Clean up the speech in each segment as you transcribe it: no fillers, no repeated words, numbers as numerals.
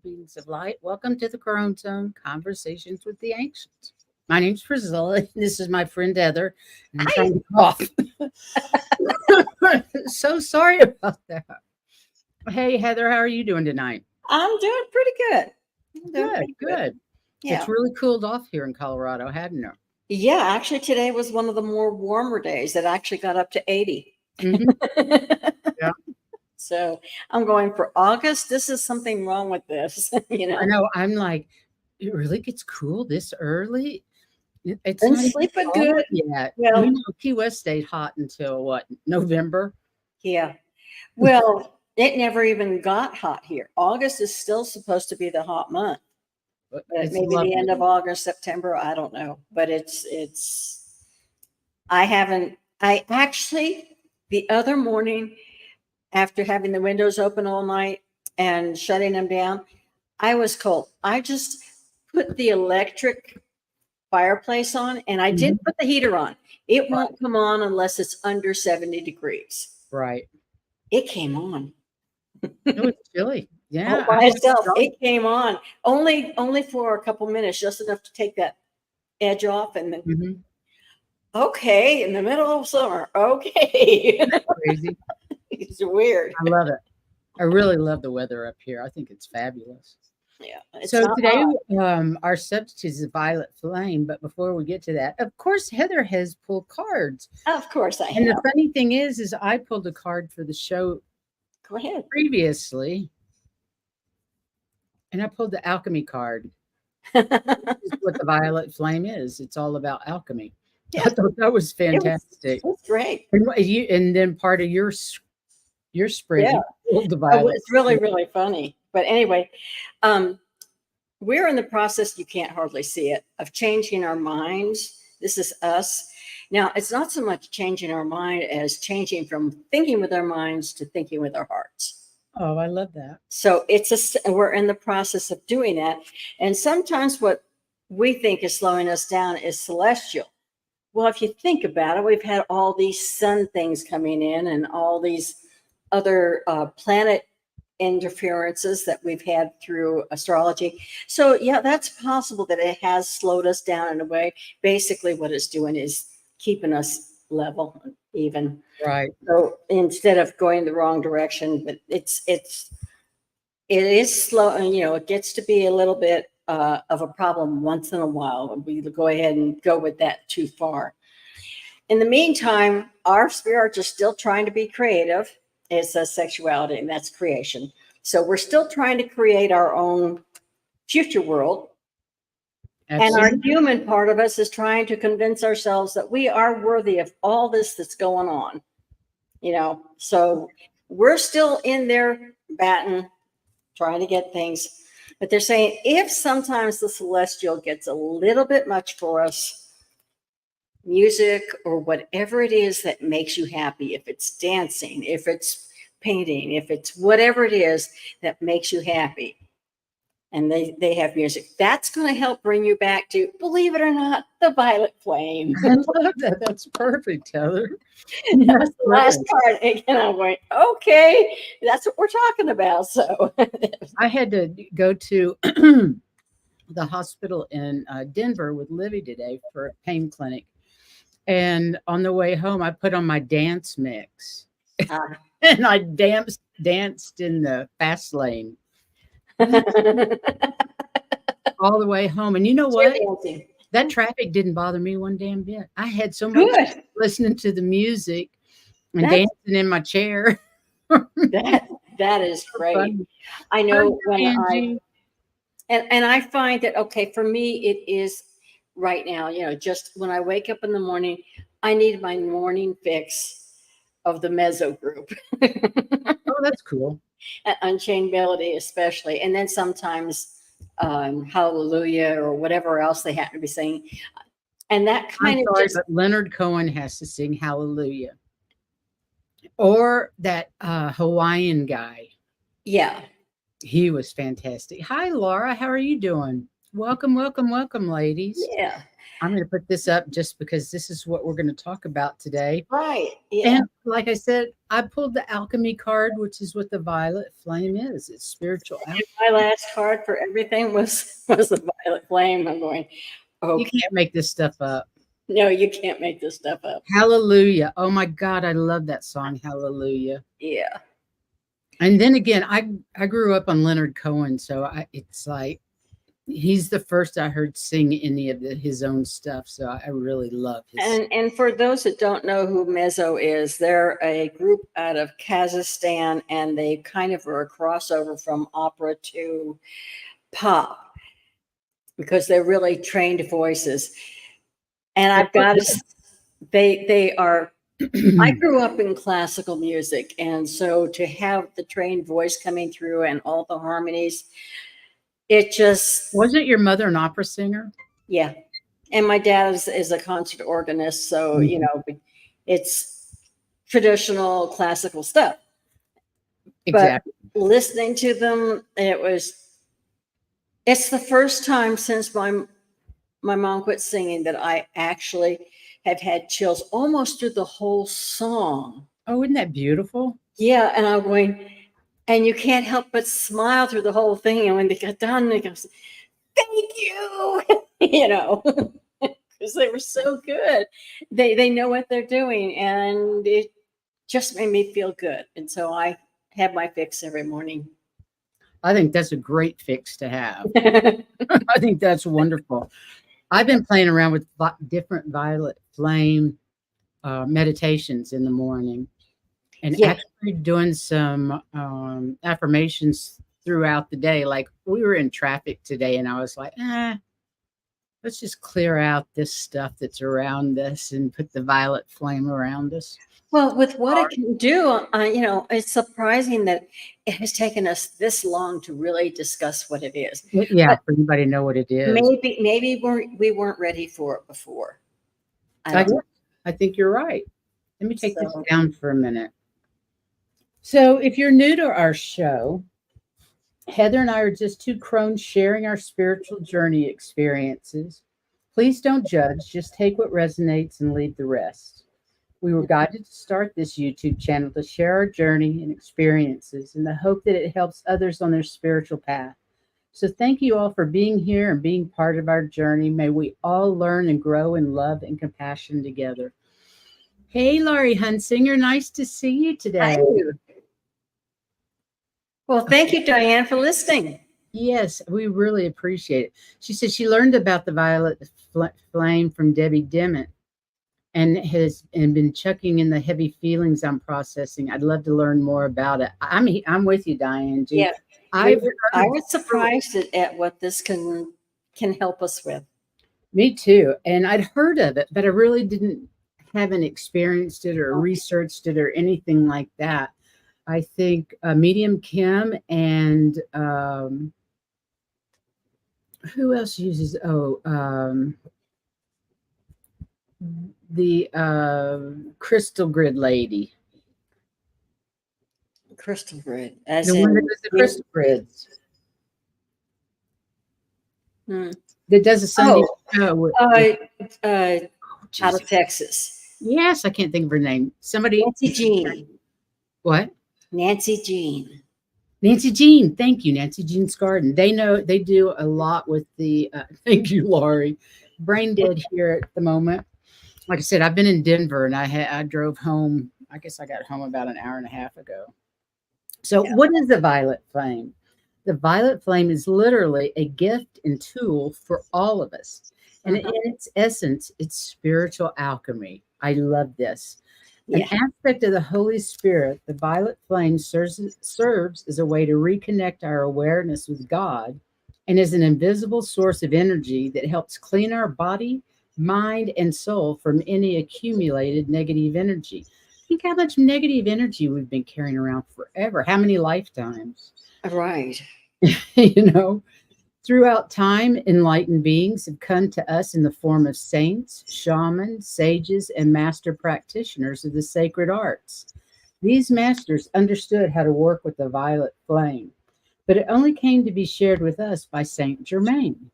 beings of light. Welcome to the Crone Zone Conversations with the Ancients. My name's Priscilla, and this is my friend Heather, and I'm Hi. trying to cough. So sorry about that. Hey, Heather, how are you doing tonight? I'm doing pretty good. I'm doing Good, pretty good. Yeah. It's really cooled off here in Colorado, hadn't it? Yeah, actually today was one of the more warmer days that actually got up to 80. Mhm. Yeah, So I'm going for August. This is something wrong with this, I know. I'm like, it really gets cool this early. It's And not even sleeping fall good. yet. Well, Key West stayed hot until what, November? yeah. Well, it never even got hot here. August is still supposed to be the hot month, But but it's maybe the lovely. end of August, September, I don't know. But I haven't, I actually, the other morning, after having the windows open all night and shutting them down, I was cold. I just put the electric fireplace on and I Mhm. didn't put the heater on. It Right, won't come on unless it's under 70 degrees. right. It came on It was chilly. all Yeah, I by had to itself. drop. It came on only for a couple minutes, just enough to take that edge off and then Mhm. okay, in the middle of summer. Okay. Crazy. It's weird. I love it. I really love the weather up here. I think it's fabulous. Yeah. It's So not today, hot. our subject is the violet flame. But before we get to that, of course, Heather has pulled cards. Of course I And the have. funny thing is I pulled a card for the show Go ahead. previously, and I pulled the alchemy card. Is what the violet flame is. It's all about alchemy. I Yeah. thought that was It was fantastic. it's great. And then part of your spread, Yeah. you pulled the Oh, violet it's really, flame. really funny. But anyway, um, we're in the process, you can't hardly see it, of changing our minds. This is us. Now, it's not so much changing our mind as changing from thinking with our minds to thinking with our hearts. Oh, I love that. So we're in the process of doing that. And sometimes what we think is slowing us down is celestial. Well, if you think about it, we've had all these sun things coming in and all these other planet interferences that we've had through astrology. So, yeah, that's possible that it has slowed us down in a way. Basically, what it's doing is keeping us level, even. Right. So instead of going the wrong direction, but it is slow, and it gets to be a little bit of a problem once in a while when we go ahead and go with that too far. In the meantime, our spirits are still trying to be creative. It's a sexuality, and that's creation. So we're still trying to create our own future world. And our Absolutely. human part of us is trying to convince ourselves that we are worthy of all this that's going on. So we're still in there batting, trying to get things. But they're saying if sometimes the celestial gets a little bit much for us, music or whatever it is that makes you happy, if it's dancing, if it's painting, if it's whatever it is that makes you happy, and they have music, that's going to help bring you back to, believe it or not, the violet flame. I love that. That's perfect, Heather. That was That's the last great. card. And I'm going, okay, that's what we're talking about. So I had to go to the hospital in Denver with Livy today for a pain clinic. And on the way home, I put on my dance mix uh, and I danced in the fast lane all the way home. And you know chair what? dancing. That traffic didn't bother me one damn bit. I had so much Good. listening to the music and That's dancing in my chair. that that is So great. funny. I How are know you, when Angie? and I find that, okay, for me it is right now, just when I wake up in the morning, I need my morning fix of the mezzo group. Oh, that's cool. Unchained Melody especially, and then sometimes Hallelujah or whatever else they happen to be singing, and that I'm kind of sorry, just, but Leonard Cohen has to sing Hallelujah. Or that Hawaiian guy. yeah. He was fantastic. Hi, Laura. How are you doing? Welcome, welcome, welcome, ladies. Yeah. I'm going to put this up just because this is what we're going to talk about today. Right. Yeah. And like I said, I pulled the alchemy card, which is what the violet flame is. It's spiritual alchemy. My last card for everything was the violet flame. I'm going, You okay. can't make this stuff up. No, you can't make this stuff up. Hallelujah. Oh my God, I love that song, Hallelujah. Yeah. And then again, I grew up on Leonard Cohen, so it's like he's the first I heard sing any of his own stuff. So I really love his. And for those that don't know who Mezzo is, they're a group out of Kazakhstan, and they kind of are a crossover from opera to pop because they're really trained voices. And I've got to, they are. I grew up in classical music, and so to have the trained voice coming through and all the harmonies, it just Wasn't your mother an opera singer? yeah. And my dad is a concert organist, so you know it's traditional classical stuff. Exactly. But listening to them, it's the first time since my mom quit singing that I actually have had chills almost through the whole song. Oh, isn't that beautiful? Yeah, and I'm going, and you can't help but smile through the whole thing. And when they got done, they goes, "Thank you," you know, because they were so good. They know what they're doing, and it just made me feel good. And so I have my fix every morning. I think that's a great fix to have. I think that's wonderful. I've been playing around with different violet flame meditations in the morning and Yeah. actually doing some affirmations throughout the day. Like we were in traffic today and I was like, let's just clear out this stuff that's around us and put the violet flame around us. Well, with what it can do, you know, it's surprising that it has taken us this long to really discuss what it is. Yeah, But for anybody to know what it is. maybe we weren't ready for it before. I think you're right. Let me take this So- down for a minute. So, if you're new to our show, Heather and I are just two crones sharing our spiritual journey experiences. Please don't judge, just take what resonates and leave the rest. We were guided to start this YouTube channel to share our journey and experiences in the hope that it helps others on their spiritual path. So, thank you all for being here and being part of our journey. May we all learn and grow in love and compassion together. Hey, Laurie Hunsinger, nice to see you today. Hi. Well, thank you, Diane, for listening. Yes, we really appreciate it. She said she learned about the violet flame from Debbie Dimmitt and been chucking in the heavy feelings I'm processing. I'd love to learn more about it. I'm with you, Diane. Gee. Yeah, I was surprised at what this can help us with. Me too. And I'd heard of it, but I really haven't experienced it or researched it or anything like that. I think Medium Kim and who else uses? The crystal grid lady. Crystal grid, The one that does the crystal grids. That does a Sunday show. Out of Texas. Yes, I can't think of her name. Somebody. Nancy Jean. What? Nancy Jean. Nancy Jean. Thank you, Nancy Jean's Garden. They do a lot with the. Thank you, Laurie. Brain dead here at the moment. Like I said, I've been in Denver and I drove home. I guess I got home about an hour and a half ago. So, What is the violet flame? The violet flame is literally a gift and tool for all of us. And in its essence, it's spiritual alchemy. I love this. Yeah. An aspect of the Holy Spirit, the violet flame serves as a way to reconnect our awareness with God and is an invisible source of energy that helps clean our body, mind, and soul from any accumulated negative energy. Think how much negative energy we've been carrying around forever. How many lifetimes? Right. Throughout time, enlightened beings have come to us in the form of saints, shamans, sages, and master practitioners of the sacred arts. These masters understood how to work with the violet flame, but it only came to be shared with us by Saint Germain.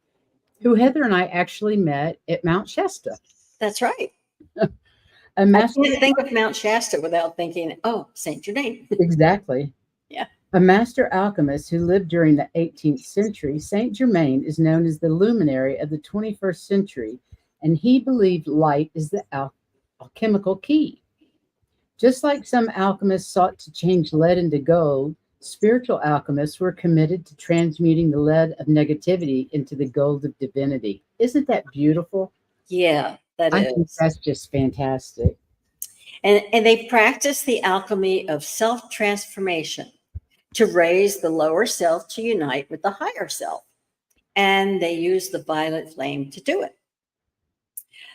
who Heather and I actually met at Mount Shasta. That's right. A I master, can't think of Mount Shasta without thinking, oh, Saint Germain. exactly. Yeah. A master alchemist who lived during the 18th century, Saint Germain is known as the luminary of the 21st century, and he believed light is the alchemical key. Just like some alchemists sought to change lead into gold, spiritual alchemists were committed to transmuting the lead of negativity into the gold of divinity. Isn't that beautiful? Yeah, that I think is. that's just fantastic. And they practice the alchemy of self-transformation to raise the lower self to unite with the higher self. And they use the violet flame to do it.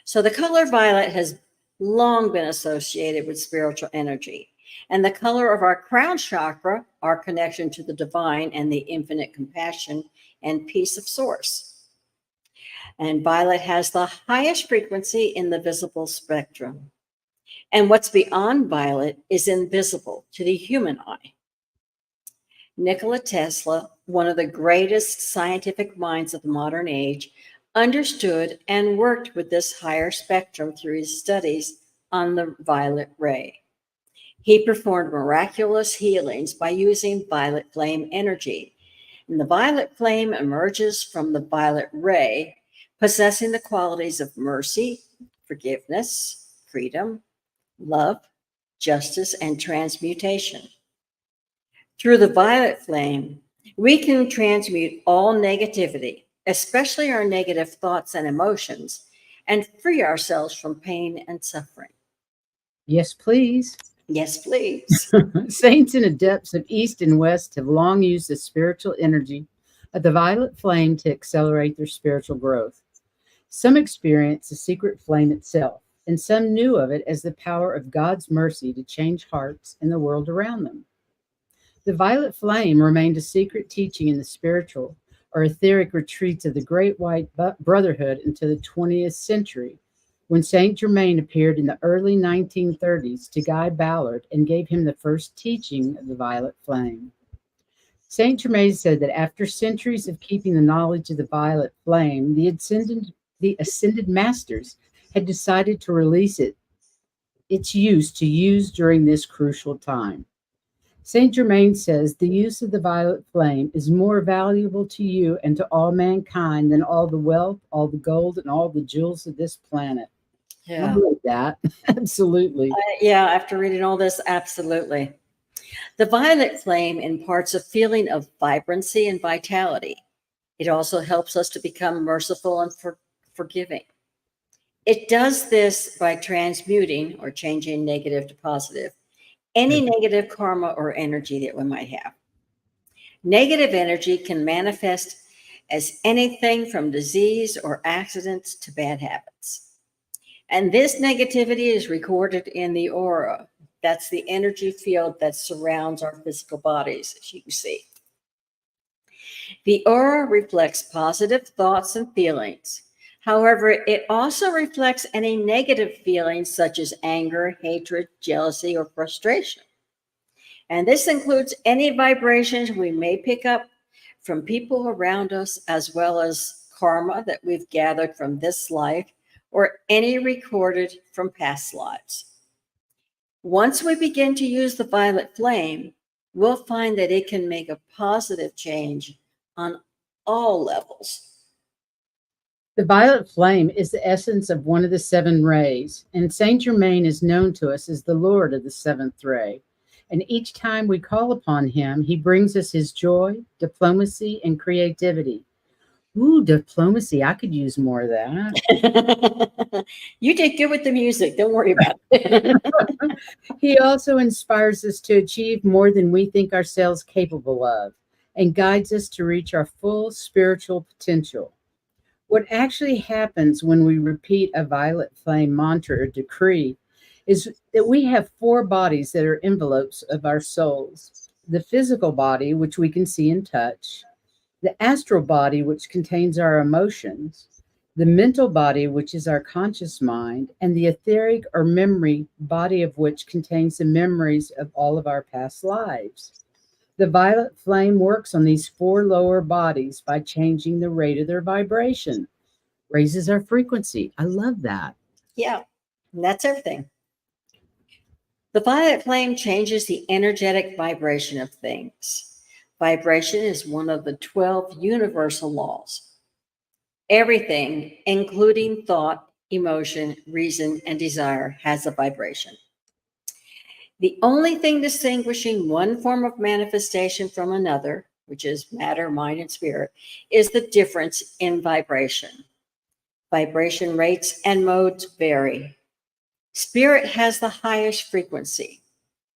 So the color violet has long been associated with spiritual energy. And the color of our crown chakra, our connection to the divine and the infinite compassion and peace of source. And violet has the highest frequency in the visible spectrum. And what's beyond violet is invisible to the human eye. Nikola Tesla, one of the greatest scientific minds of the modern age, understood and worked with this higher spectrum through his studies on the violet ray. He performed miraculous healings by using violet flame energy. And the violet flame emerges from the violet ray, possessing the qualities of mercy, forgiveness, freedom, love, justice, and transmutation. Through the violet flame, we can transmute all negativity, especially our negative thoughts and emotions, and free ourselves from pain and suffering. Yes, please. Yes, please. Saints and adepts of East and West have long used the spiritual energy of the violet flame to accelerate their spiritual growth. Some experienced the secret flame itself, and some knew of it as the power of God's mercy to change hearts and the world around them. The violet flame remained a secret teaching in the spiritual or etheric retreats of the Great White Brotherhood into the 20th century, when Saint Germain appeared in the early 1930s to Guy Ballard and gave him the first teaching of the violet flame. Saint Germain said that after centuries of keeping the knowledge of the violet flame, the ascended masters had decided to release its use to use during this crucial time. Saint Germain says the use of the violet flame is more valuable to you and to all mankind than all the wealth, all the gold, and all the jewels of this planet. I Yeah. believe that. Absolutely. Yeah, after reading all this, absolutely. The violet flame imparts a feeling of vibrancy and vitality. It also helps us to become merciful and forgiving. It does this by transmuting or changing negative to positive, any negative karma or energy that we might have. Negative energy can manifest as anything from disease or accidents to bad habits. And this negativity is recorded in the aura. That's the energy field that surrounds our physical bodies, as you can see. The aura reflects positive thoughts and feelings. However, it also reflects any negative feelings such as anger, hatred, jealousy, or frustration. And this includes any vibrations we may pick up from people around us, as well as karma that we've gathered from this life or any recorded from past lives. Once we begin to use the violet flame, we'll find that it can make a positive change on all levels. The violet flame is the essence of one of the seven rays, and Saint Germain is known to us as the Lord of the seventh ray. And each time we call upon him, he brings us his joy, diplomacy, and creativity. Ooh, diplomacy. I could use more of that. You did good with the music. Don't worry about it. He also inspires us to achieve more than we think ourselves capable of and guides us to reach our full spiritual potential. What actually happens when we repeat a violet flame mantra or decree is that we have four bodies that are envelopes of our souls: the physical body, which we can see and touch; the astral body, which contains our emotions; the mental body, which is our conscious mind; and the etheric or memory body, of which contains the memories of all of our past lives. The violet flame works on these four lower bodies by changing the rate of their vibration. raises our frequency. I love that. Yeah, and that's everything. The violet flame changes the energetic vibration of things. Vibration is one of the 12 universal laws. Everything, including thought, emotion, reason, and desire, has a vibration. The only thing distinguishing one form of manifestation from another, which is matter, mind, and spirit, is the difference in vibration. Vibration rates and modes vary. Spirit has the highest frequency.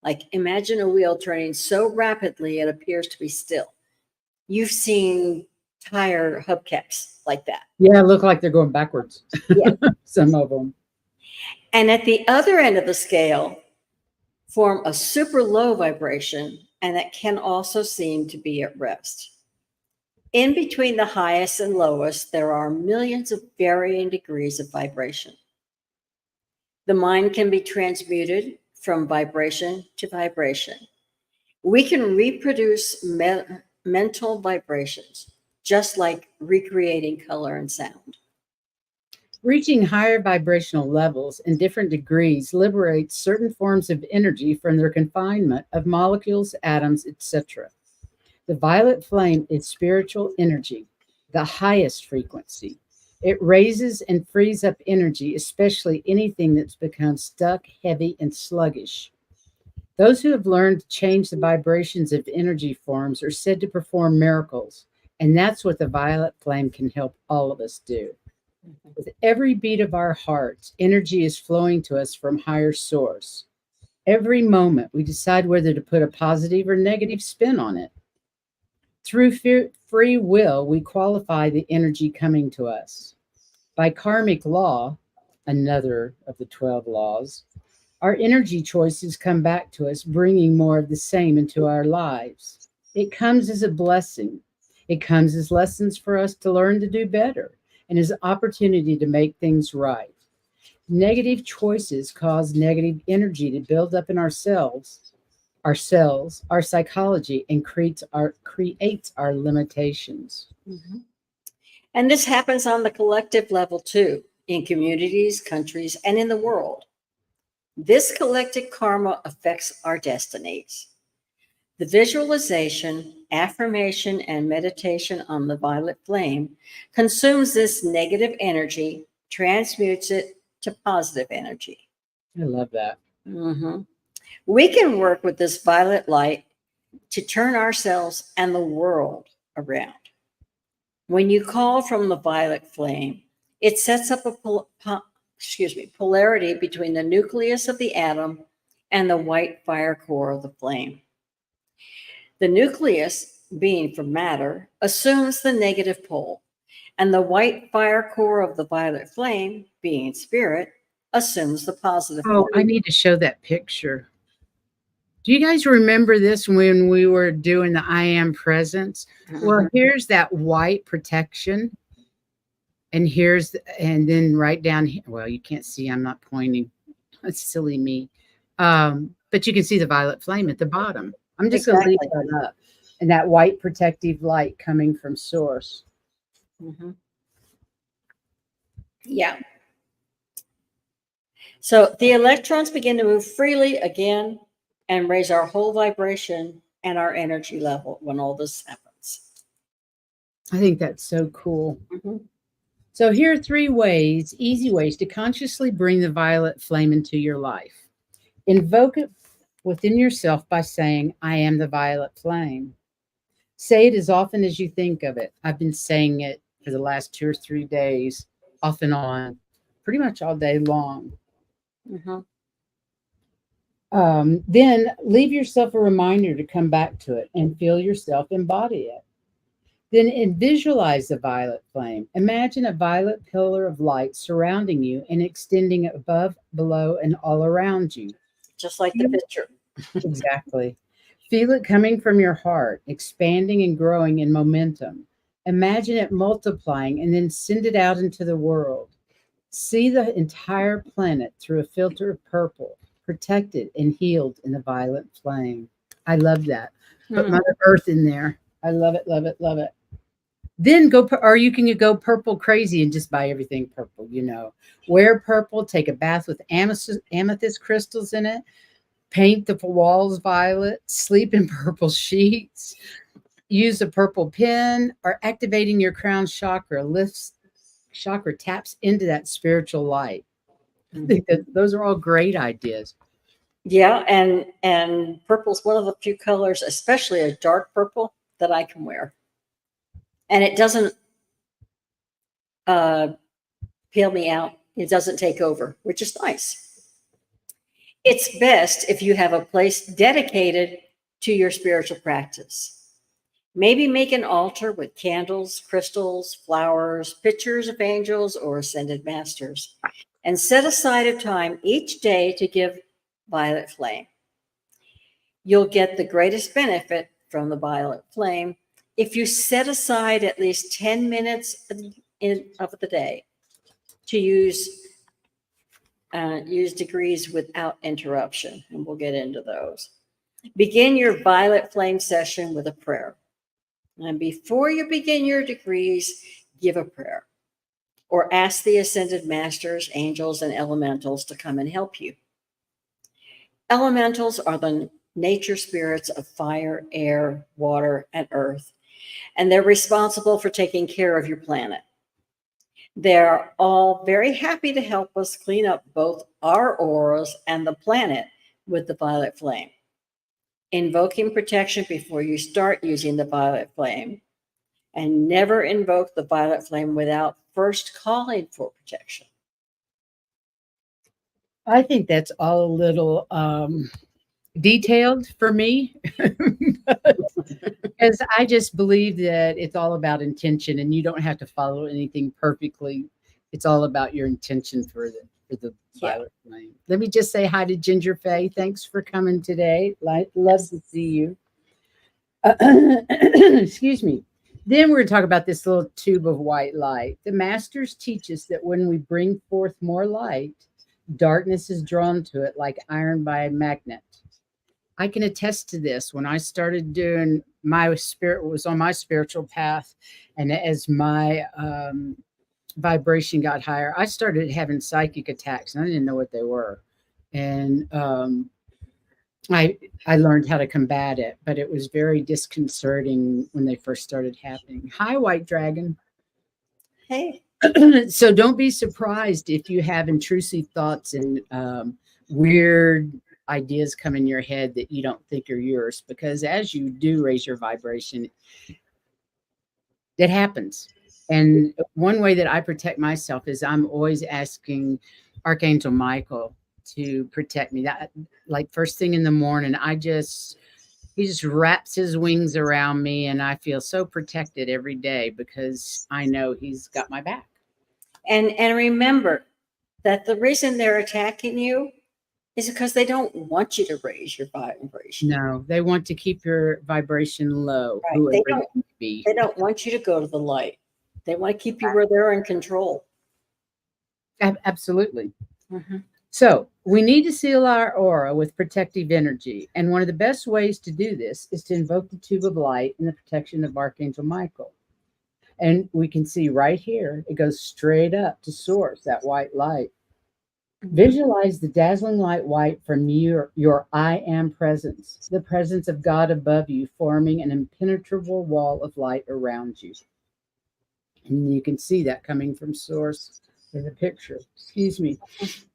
Like imagine a wheel turning so rapidly it appears to be still. You've seen tire hubcaps like that. Yeah, look like they're going backwards. Yeah. Some of them. And at the other end of the scale, form a super low vibration, and that can also seem to be at rest. In between the highest and lowest, there are millions of varying degrees of vibration. The mind can be transmuted from vibration to vibration. We can reproduce mental vibrations, just like recreating color and sound. Reaching higher vibrational levels in different degrees liberates certain forms of energy from their confinement of molecules, atoms, etc. The violet flame is spiritual energy, the highest frequency. It raises and frees up energy, especially anything that's become stuck, heavy, and sluggish. Those who have learned to change the vibrations of energy forms are said to perform miracles, and that's what the violet flame can help all of us do. With every beat of our hearts, energy is flowing to us from higher source. Every moment, we decide whether to put a positive or negative spin on it. Through free will, we qualify the energy coming to us. By karmic law, another of the 12 laws, our energy choices come back to us, bringing more of the same into our lives. It comes as a blessing. It comes as lessons for us to learn to do better and as an opportunity to make things right. Negative choices cause negative energy to build up in ourselves, our psychology, and creates our limitations. Mm-hmm. And this happens on the collective level too, in communities, countries, and in the world. This collective karma affects our destinies. The visualization, affirmation, and meditation on the violet flame consumes this negative energy, transmutes it to positive energy. I love that. Mm-hmm. We can work with this violet light to turn ourselves and the world around. When you call from the violet flame, it sets up a polarity between the nucleus of the atom and the white fire core of the flame. The nucleus, being from matter, assumes the negative pole, and the white fire core of the violet flame, being spirit, assumes the positive pole. I need to show that picture. Do you guys remember this when we were doing the I am presence? Well, here's that white protection. And then right down here. Well, you can't see, I'm not pointing. That's silly me. But you can see the violet flame at the bottom. I'm just going to leave that up. And that white protective light coming from source. Mm-hmm. Yeah. So the electrons begin to move freely again and raise our whole vibration and our energy level when all this happens. I think that's so cool. Mm-hmm. So here are 3 easy ways to consciously bring the violet flame into your life. Invoke it within yourself by saying, I am the violet flame. Say it as often as you think of it. I've been saying it for the last 2 or 3 days, off and on, pretty much all day long. Mm-hmm. Then leave yourself a reminder to come back to it and feel yourself embody it. Then visualize the violet flame. Imagine a violet pillar of light surrounding you and extending above, below, and all around you. Just like the picture. Exactly. Feel it coming from your heart, expanding and growing in momentum. Imagine it multiplying and then send it out into the world. See the entire planet through a filter of purple, protected and healed in the violet flame. I love that. Put Mother Earth in there. I love it, love it, love it. Then or you can go purple crazy and just buy everything purple, Wear purple, take a bath with amethyst crystals in it, paint the walls violet, sleep in purple sheets, use a purple pen, or activating your crown chakra taps into that spiritual light. I think that those are all great ideas. Yeah, and purple's one of the few colors, especially a dark purple, that I can wear. And it doesn't peel me out. It doesn't take over, which is nice. It's best if you have a place dedicated to your spiritual practice. Maybe make an altar with candles, crystals, flowers, pictures of angels or ascended masters, and set aside a time each day to give violet flame. You'll get the greatest benefit from the violet flame if you set aside at least 10 minutes of the day to use degrees without interruption, and we'll get into those. Begin your violet flame session with a prayer. And before you begin your degrees, give a prayer or ask the ascended masters, angels, and elementals to come and help you. Elementals are the nature spirits of fire, air, water, and earth, and they're responsible for taking care of your planet. They're all very happy to help us clean up both our auras and the planet with the violet flame. Invoking protection before you start using the violet flame, and never invoke the violet flame without first calling for protection. I think that's all a little detailed for me. Because I just believe that it's all about intention, and you don't have to follow anything perfectly. It's all about your intention for the violet flame. Let me just say hi to Ginger Faye. Thanks for coming today. Love to see you. Excuse me. Then we're going to talk about this little tube of white light. The masters teach us that when we bring forth more light, darkness is drawn to it like iron by a magnet. I can attest to this. When I started doing was on my spiritual path, and as my vibration got higher, I started having psychic attacks, and I didn't know what they were. And I learned how to combat it, but it was very disconcerting when they first started happening. Hi, White Dragon. Hey. So don't be surprised if you have intrusive thoughts and weird ideas come in your head that you don't think are yours, because as you do raise your vibration, it happens. And one way that I protect myself is I'm always asking Archangel Michael to protect me. That, like, first thing in the morning, he just wraps his wings around me, and I feel so protected every day because I know he's got my back. And remember that the reason they're attacking you is because they don't want you to raise your vibration. No, they want to keep your vibration low. Right. They don't want you to go to the light. They want to keep you where they're in control. Absolutely. Mm-hmm. So we need to seal our aura with protective energy. And one of the best ways to do this is to invoke the tube of light and the protection of Archangel Michael. And we can see right here, it goes straight up to source, that white light. Visualize the dazzling light white from your I am presence, the presence of God above you, forming an impenetrable wall of light around you. And you can see that coming from source in the picture. Excuse me.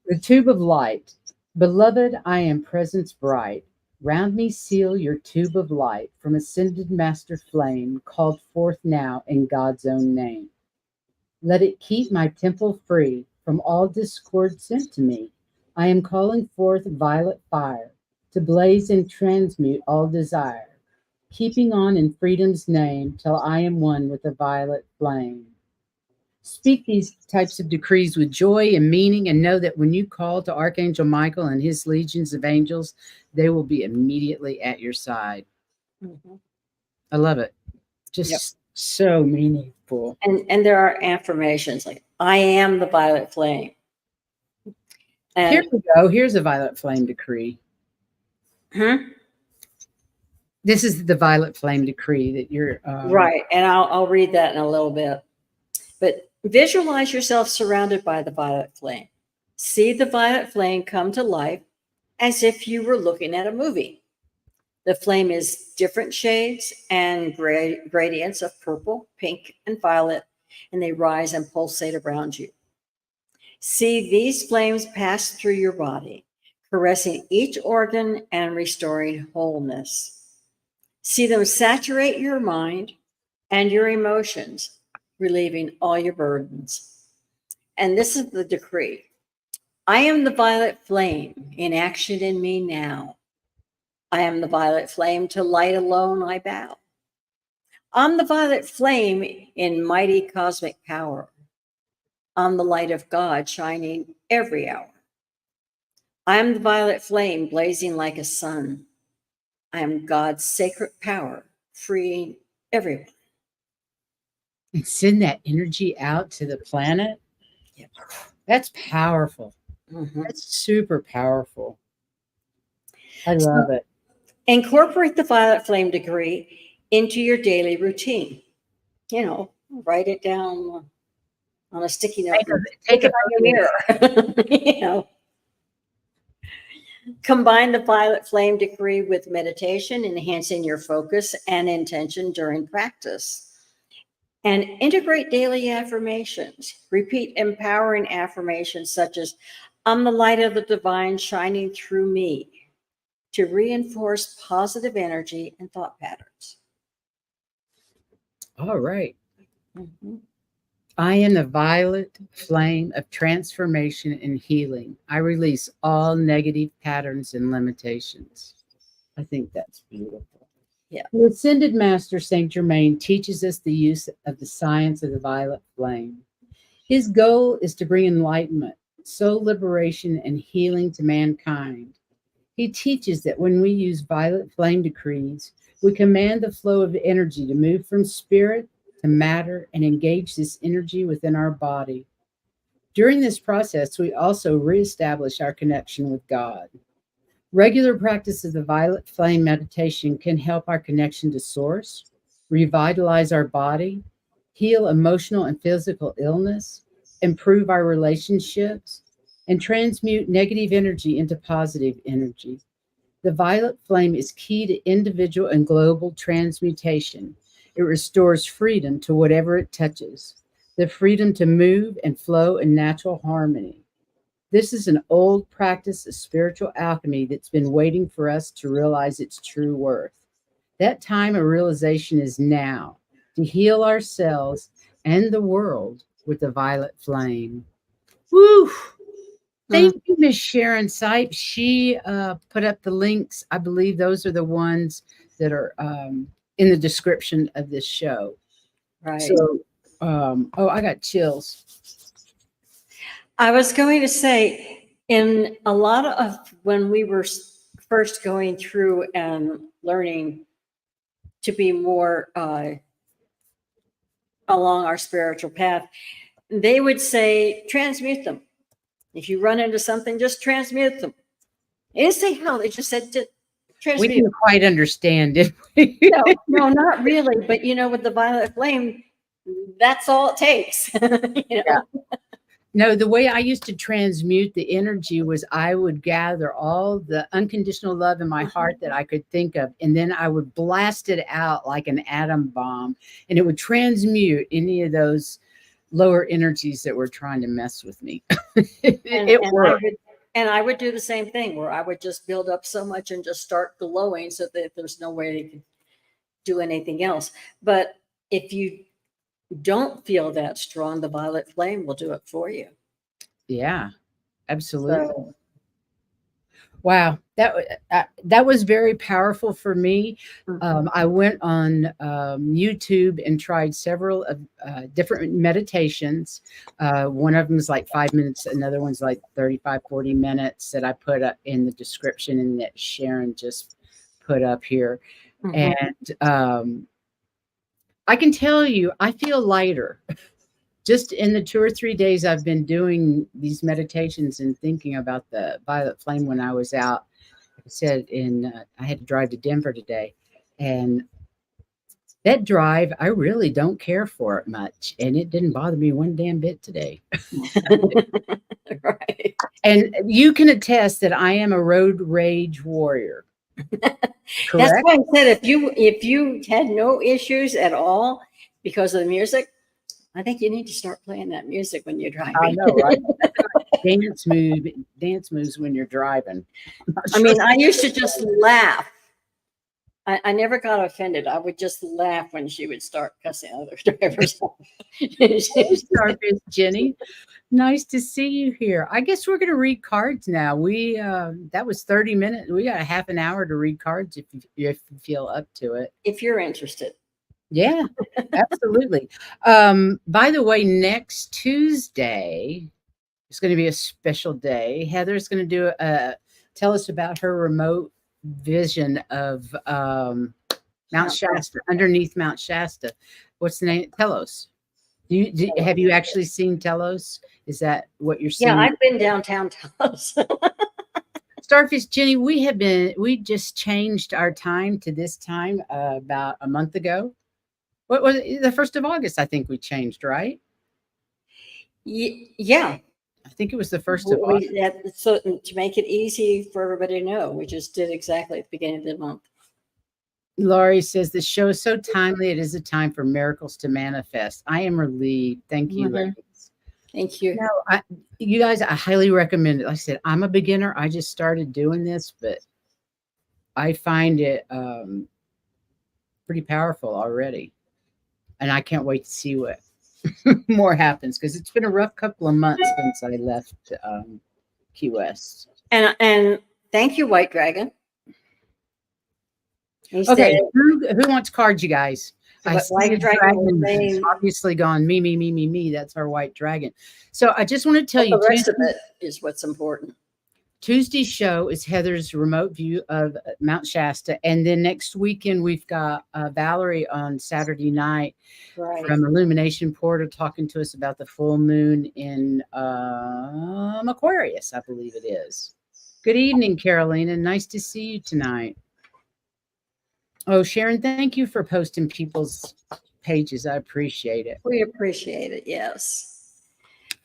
The tube of light. Beloved, I am presence bright. Round me seal your tube of light from ascended master flame, called forth now in God's own name. Let it keep my temple free from all discord sent to me. I am calling forth violet fire to blaze and transmute all desire, keeping on in freedom's name till I am one with the violet flame. Speak these types of decrees with joy and meaning, and know that when you call to Archangel Michael and his legions of angels, they will be immediately at your side. Mm-hmm. I love it. Just so meaningful. And there are affirmations like, I am the violet flame. And here we go. Here's a violet flame decree. This is the violet flame decree that you're Right. And I'll read that in a little bit. But visualize yourself surrounded by the violet flame. See the violet flame come to life as if you were looking at a movie. The flame is different shades and gradients of purple, pink, and violet, and they rise and pulsate around you. See these flames pass through your body, caressing each organ and restoring wholeness. See them saturate your mind and your emotions, relieving all your burdens. And this is the decree. I am the violet flame in action in me now. I am the violet flame, to light alone I bow. I'm the violet flame in mighty cosmic power. I'm the light of God shining every hour. I am the violet flame blazing like a sun. I am God's sacred power, freeing everyone. and send that energy out to the planet. Yep. That's powerful. Mhm. That's super powerful. I love it. Incorporate the violet flame decree into your daily routine. You know, write it down on a sticky note. Take Look a it on your mirror. You know, combine the violet flame decree with meditation, enhancing your focus and intention during practice. And integrate daily affirmations. Repeat empowering affirmations such as, I'm the light of the divine shining through me, to reinforce positive energy and thought patterns. All right. Mhm. I am the violet flame of transformation and healing. I release all negative patterns and limitations. I think that's beautiful. Yeah. The Ascended Master Saint Germain teaches us the use of the science of the violet flame. His goal is to bring enlightenment, soul liberation, and healing to mankind. He teaches that when we use violet flame decrees, we command the flow of energy to move from spirit to matter and engage this energy within our body. During this process, we also reestablish our connection with God. Regular practice of the violet flame meditation can help our connection to source, revitalize our body, heal emotional and physical illness, improve our relationships, and transmute negative energy into positive energy. The violet flame is key to individual and global transmutation. It restores freedom to whatever it touches, the freedom to move and flow in natural harmony. This is an old practice of spiritual alchemy that's been waiting for us to realize its true worth. That time of realization is now, to heal ourselves and the world with the violet flame. Woo! Thank you, Miss Sharon Sipe. She put up the links. I believe those are the ones that are in the description of this show. Right. So, oh, I got chills. I was going to say, in a lot of when we were first going through and learning to be more along our spiritual path, they would say, transmute them. If you run into something, just transmute them. They didn't say how, they just said to We transmute. didn't quite understand it. No, no, not really. But you know, with the violet flame, that's all it takes. You know? Yeah. No, the way I used to transmute the energy was I would gather all the unconditional love in my heart that I could think of, and then I would blast it out like an atom bomb, and it would transmute any of those lower energies that were trying to mess with me. It worked. I would do the same thing where I would just build up so much and just start glowing so that there's no way they could do anything else. But if you don't feel that strong, the violet flame will do it for you. Yeah, absolutely. So, Wow, that was very powerful for me. I went on YouTube and tried several of different meditations. One of them is like 5 minutes, another one's like 35, 40 minutes that I put up in the description and that Sharon just put up here. And I can tell you, I feel lighter. Just in the 2 or 3 days I've been doing these meditations and thinking about the violet flame when I was out, like I said, I had to drive to Denver today. And that drive, I really don't care for it much. And it didn't bother me one damn bit today. Right. And you can attest that I am a road rage warrior. That's Correct? why I said if you had no issues at all because of the music, I think you need to start playing that music when you're driving. I know, right? Dance moves when you're driving. I mean, I used to just laugh. I never got offended. I would just laugh when she would start cussing other drivers. Starfish Jenny, nice to see you here. I guess we're going to read cards now. We that was 30 minutes. We got a half an hour to read cards if you feel up to it. If you're interested. Yeah, absolutely. By the way, next Tuesday is going to be a special day. Heather's going to tell us about her remote vision of Mount Shasta, underneath Mount Shasta. What's the name? Telos. Have you actually seen Telos? Is that what you're seeing? Yeah, I've been downtown Telos. Starfish Jenny, we just changed our time to this time about a month ago. What was it? The 1st of August, I think we changed, right? Yeah. I think it was the 1st of August. So to make it easy for everybody to know, we just did exactly at the beginning of the month. Laurie says the show is so timely. It is a time for miracles to manifest. I am relieved. Thank you, ladies. Thank you. No, you guys, I highly recommend it. Like I said, I'm a beginner. I just started doing this, but I find it pretty powerful already. And I can't wait to see what more happens, because it's been a rough couple of months since I left Key West. And thank you, White Dragon. Okay, who wants cards, you guys? White Dragon is obviously gone. Me. That's our White Dragon. So I just want to tell you, the rest of it is what's important. Tuesday's show is Heather's remote view of Mount Shasta. And then next weekend, we've got Valerie on Saturday night from Illumination Portal talking to us about the full moon in Aquarius, I believe it is. Good evening, Carolina. Nice to see you tonight. Oh, Sharon, thank you for posting people's pages. I appreciate it. We appreciate it, yes.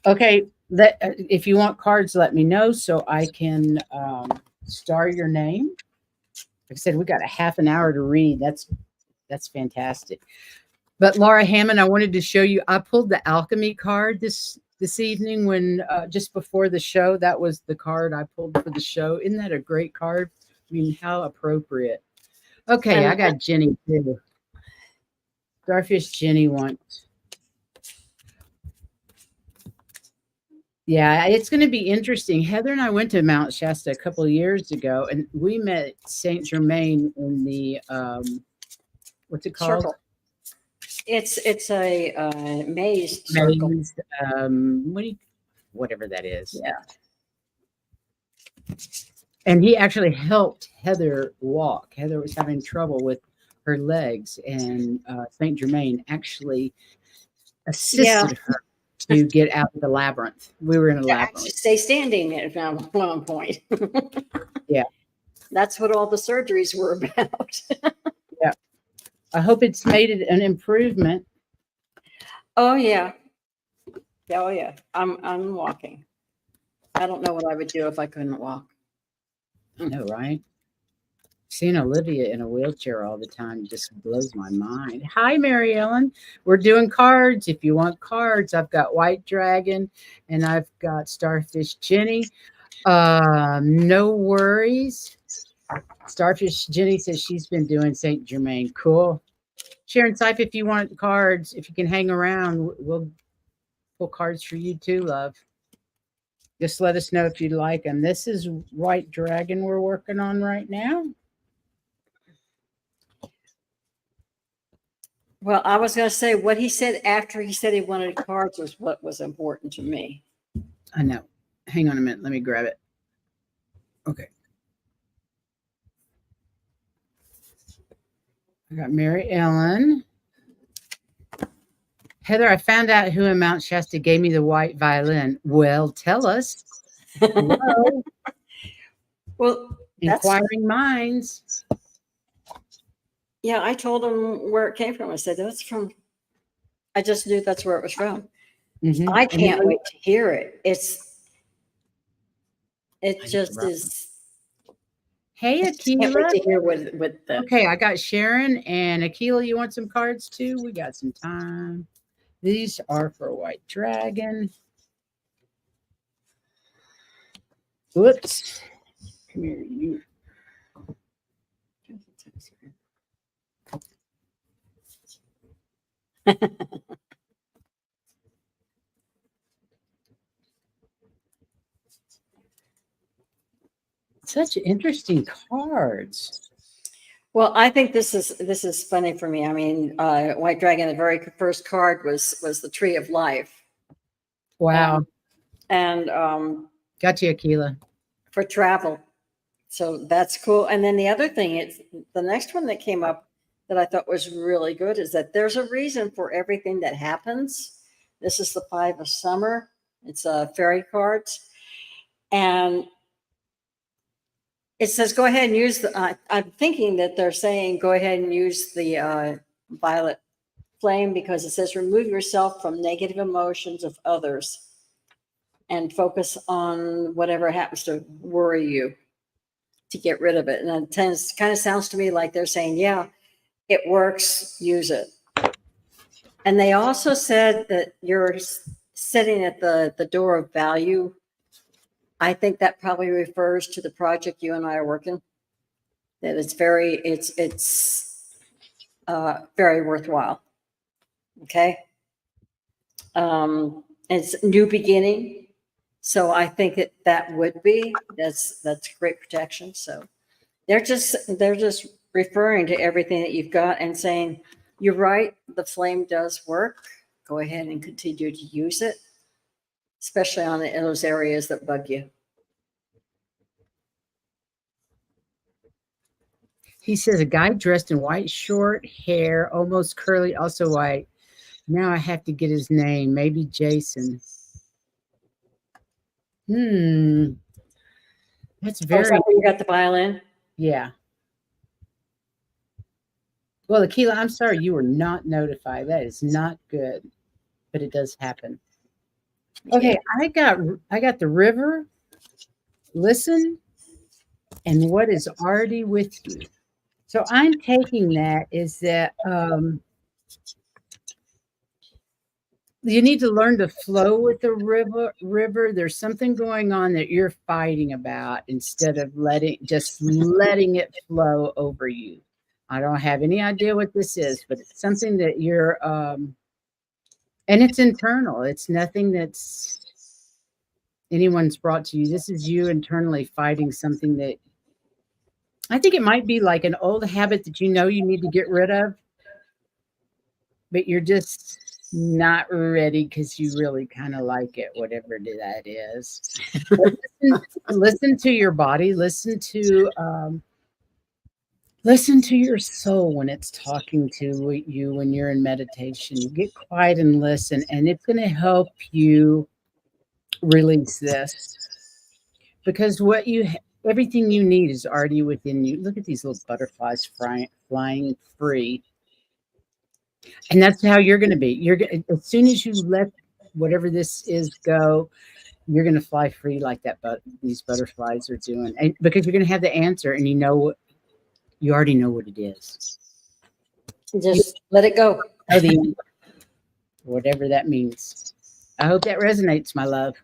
Okay. If you want cards, let me know so I can star your name. Like I said, we got a half an hour to read. That's fantastic. But Laura Hammond, I wanted to show you. I pulled the alchemy card this evening when just before the show. That was the card I pulled for the show. Isn't that a great card? I mean, how appropriate. Okay, I got Jenny too. Starfish Jenny wants. Yeah, it's going to be interesting. Heather and I went to Mount Shasta a couple of years ago, and we met Saint Germain in the what's it called? Circle. It's a maze circle. Whatever that is. Yeah. And he actually helped Heather walk. Heather was having trouble with her legs, and Saint Germain actually assisted her to get out of the labyrinth. We were in a labyrinth. Stay standing at one point. Yeah. That's what all the surgeries were about. Yeah. I hope it's made it an improvement. Oh, yeah. Oh, yeah. I'm walking. I don't know what I would do if I couldn't walk. I know, right? Seeing Olivia in a wheelchair all the time just blows my mind. Hi, Mary Ellen. We're doing cards. If you want cards, I've got White Dragon and I've got Starfish Jenny. No worries. Starfish Jenny says she's been doing Saint Germain. Cool. Sharon Seif, if you want cards, if you can hang around, we'll pull cards for you too, love. Just let us know if you'd like them. This is White Dragon we're working on right now. Well, I was going to say what he said after he said he wanted cards was what was important to me. I know. Hang on a minute. Let me grab it. Okay. I got Mary Ellen. Heather, I found out who in Mount Shasta gave me the white violin. Well, tell us. Hello. Well, inquiring minds. Yeah, I told him where it came from. I said, that's from, I just knew that's where it was from. Mhm. I And can't then- wait to hear it. It I just know. is. Hey, I just can't wait Akila. to hear what the. Okay, I got Sharon and Akila. You want some cards too? We got some time. These are for White Dragon. Whoops. Come here, you. Such interesting cards. Well, I think this is funny for me. I mean, White Dragon. The very first card was the Tree of Life. Wow. And Got you, Akila. for travel. So that's cool. And then the other thing, it's the next one that came up that I thought was really good is that there's a reason for everything that happens. This is the Five of Summer. It's fairy cards. And it says, go ahead and use the, I'm thinking that they're saying, go ahead and use the violet flame because it says, remove yourself from negative emotions of others and focus on whatever happens to worry you to get rid of it. And it kind of sounds to me like they're saying, yeah, it works, use it. And they also said that you're sitting at the door of value. I think that probably refers to the project you and I are working. That it's very very worthwhile. Okay. It's new beginning. So I think that would be, that's great protection. So they're just referring to everything that you've got and saying, you're right, the flame does work. Go ahead and continue to use it, especially in those areas that bug you. He says a guy dressed in white, short hair, almost curly, also white. Now I have to get his name. Maybe Jason. That's Oh, is very, that where you got the violin? yeah. Well, Akila, I'm sorry you were not notified. That is not good, but it does happen. Okay, I got the river. Listen, and what is already with you. So I'm taking that is that you need to learn to flow with the river. There's something going on that you're fighting about instead of letting it flow over you. I don't have any idea what this is, but it's something that you're and it's internal. It's nothing that's anyone's brought to you. This is you internally fighting something that I think it might be like an old habit that you know you need to get rid of, but you're just not ready because you really kind of like it, whatever that is. Listen to your body. Listen to your soul when it's talking to you when you're in meditation. Get quiet and listen, and it's going to help you release this because everything you need is already within you. Look at these little butterflies flying free. And that's how you're going to be. As soon as you let whatever this is go, you're going to fly free like that. But these butterflies are doing, because you're going to have the answer, and you already know what it is. Just let it go. Whatever that means. I hope that resonates, my love.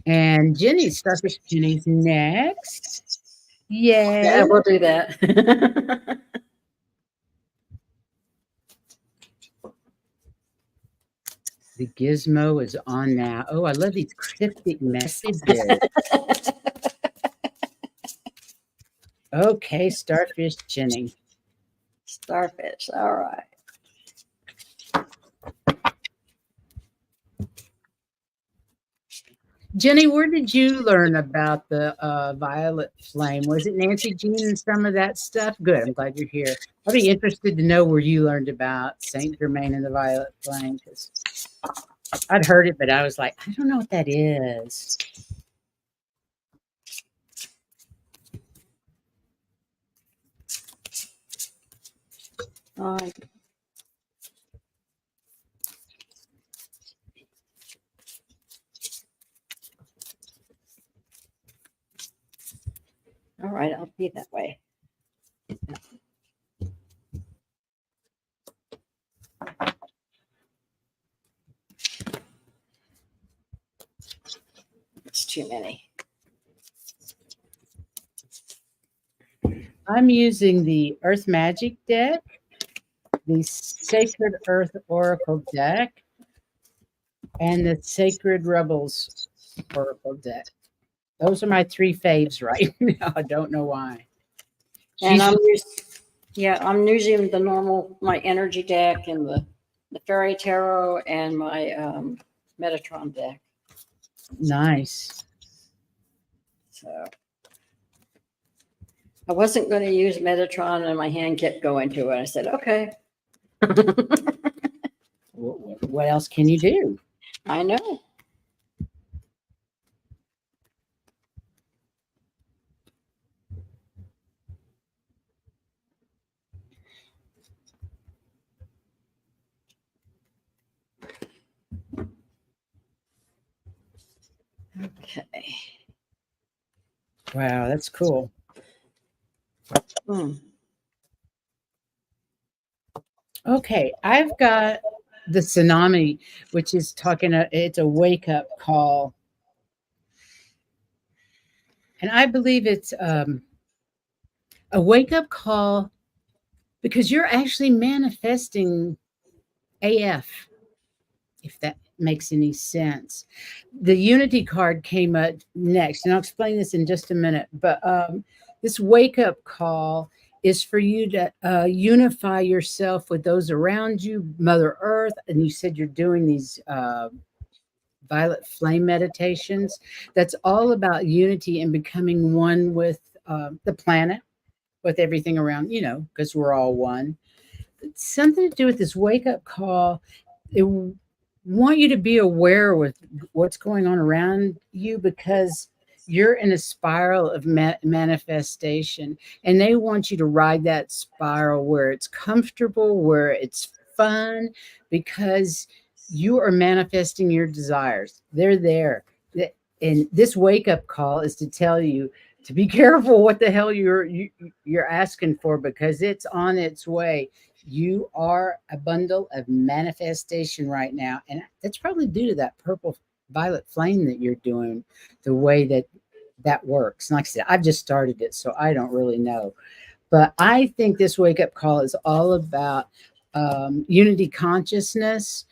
And Starfish Jenny's next. Yay. Yeah, we'll do that. The gizmo is on now. Oh, I love these cryptic messages. Okay, Starfish Jenny. Starfish. All right. Jenny, where did you learn about the violet flame? Was it Nancy Jean and some of that stuff? Good. I'm glad you're here. I'd be interested to know where you learned about Saint Germain and the violet flame, because I'd heard it, but I was like, I don't know what that is. Uh, all right, I'll be that way. It's too many. I'm using the Earth Magic deck, the Sacred Earth Oracle deck, and the Sacred Rebels Oracle deck. Those are my 3 faves right now. I don't know why. And I'm using the normal, my energy deck and the fairy tarot and my Metatron deck. Nice. So I wasn't going to use Metatron, and my hand kept going to it. I said, okay. What else can you do? I know. Okay. Wow, that's cool. Okay, I've got the tsunami, which is it's a wake up call. And I believe it's a wake up call because you're actually manifesting AF, if that makes any sense. The Unity card came up next, and I'll explain this in just a minute. But this wake up call is for you to unify yourself with those around you, Mother Earth. And you said you're doing these violet flame meditations. That's all about unity and becoming one with the planet, with everything around, because we're all one. It's something to do with this wake up call. It want you to be aware with what's going on around you, because you're in a spiral of manifestation, and they want you to ride that spiral where it's comfortable, where it's fun, because you are manifesting your desires. They're there. And this wake up call is to tell you to be careful what the hell you're asking for, because it's on its way. You are a bundle of manifestation right now, and that's probably due to that purple violet flame that you're doing, the way that works. And like I said, I've just started it, so I don't really know. But I think this wake up call is all about unity consciousness,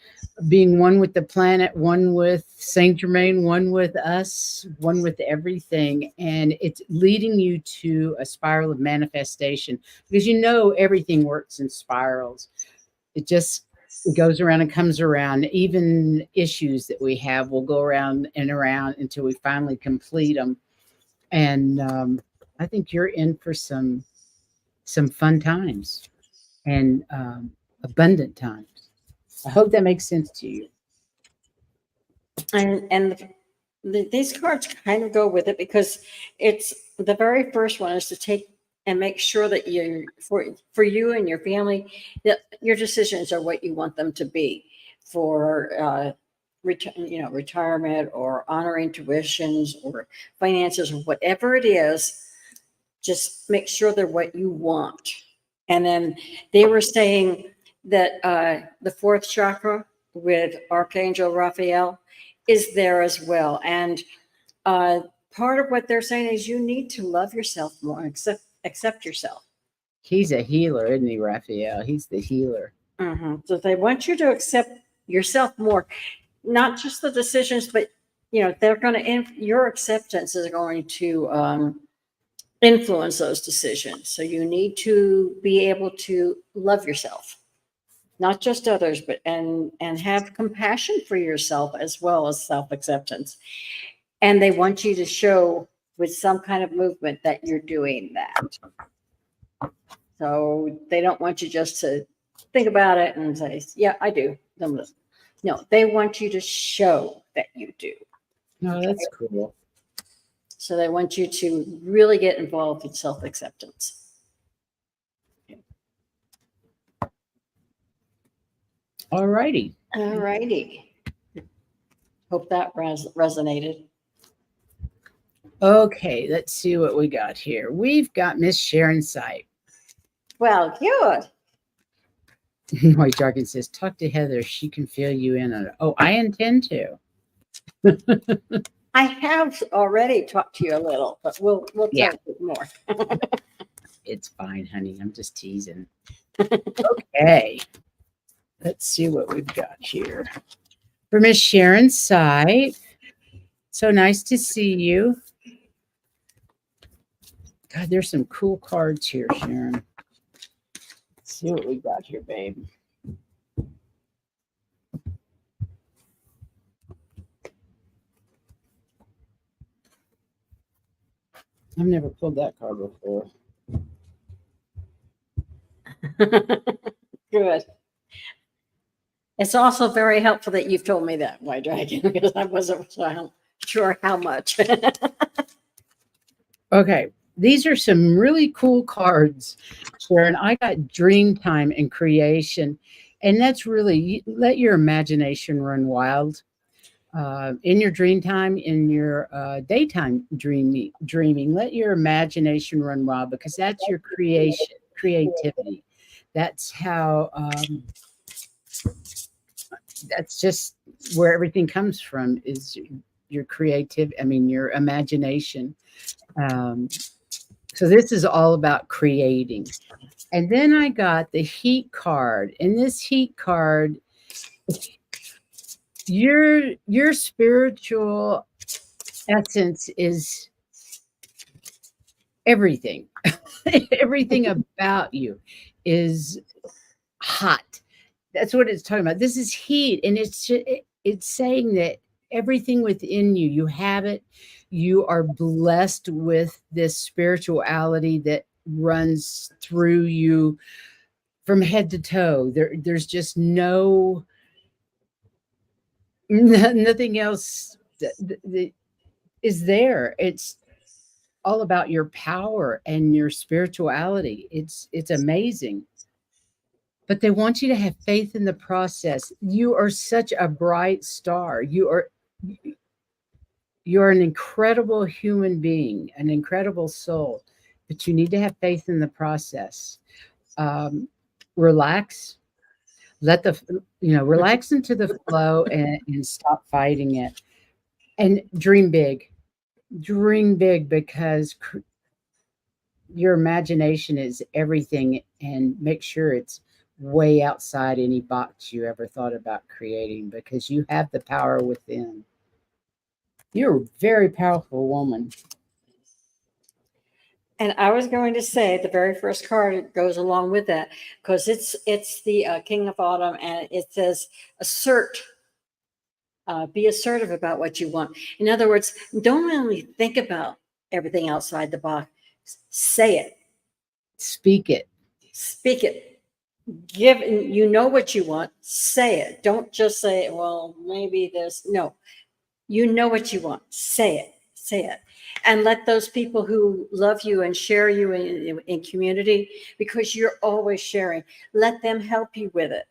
being one with the planet, one with Saint Germain, one with us, one with everything. And it's leading you to a spiral of manifestation, because everything works in spirals. It goes around and comes around. Even issues that we have will go around and around until we finally complete them. And I think you're in for some fun times and abundant times. I hope that makes sense to you. And these cards kind of go with it, because it's the very first one is to take and make sure that for you and your family, that your decisions are what you want them to be for retirement or honoring tuitions or finances or whatever it is. Just make sure they're what you want. And then they were saying that the 4th chakra with Archangel Raphael is there as well. And part of what they're saying is you need to love yourself more, accept yourself. He's a healer, isn't he, Raphael? He's the healer. So they want you to accept yourself more, not just the decisions, but they're going to your acceptance is going to influence those decisions. So you need to be able to love yourself, not just others, but and have compassion for yourself as well as self-acceptance. And they want you to show with some kind of movement that you're doing that. So they don't want you just to think about it and say, yeah, I do. No, they want you to show that you do. No, that's cool. So they want you to really get involved in self-acceptance. All righty. All righty. Hope that resonated. Okay, let's see what we got here. We've got Miss Sharon Sight. Well, good. White Dragon says, talk to Heather. She can fill you in on it. Oh, I intend to. I have already talked to you a little, but we'll Yeah. talk more. It's fine, honey. I'm just teasing. Okay. Let's see what we've got here. For Miss Sharon Sight. So nice to see you. God, there's some cool cards here, Sharon. Let's see what we got here, babe. I've never pulled that card before. Good. It's also very helpful that you've told me that, White Dragon, because I wasn't sure how much. Okay, these are some really cool cards, Sharon. I got Dreamtime and Creation, and that's really let your imagination run wild. In your dream time, in your daytime dreaming, let your imagination run wild because that's your creativity. That's how. That's just where everything comes from. Is your creative? I mean, your imagination. So this is all about creating. And then I got the Heat card, and this Heat card, your spiritual essence is everything. Everything about you is hot. That's what it's talking about. This is heat, and it's saying that everything within you, you have it. You are blessed with this spirituality that runs through you from head to toe. There's just nothing else that is there. It's all about your power and your spirituality. It's amazing. But they want you to have faith in the process. You are such a bright star. You're an incredible human being, an incredible soul, but you need to have faith in the process. Relax, relax into the flow and stop fighting it. And dream big. Dream big because your imagination is everything, and make sure it's way outside any box you ever thought about creating because you have the power within. You're a very powerful woman. And I was going to say the very first card goes along with that because it's the King of Autumn, and it says assert. Be assertive about what you want. In other words, don't only think about everything outside the box. Say it. Speak it. Speak it. You know what you want. Say it. Don't just say, well, maybe this. No, you know what you want. Say it. Say it. And let those people who love you and share you in community, because you're always sharing, let them help you with it.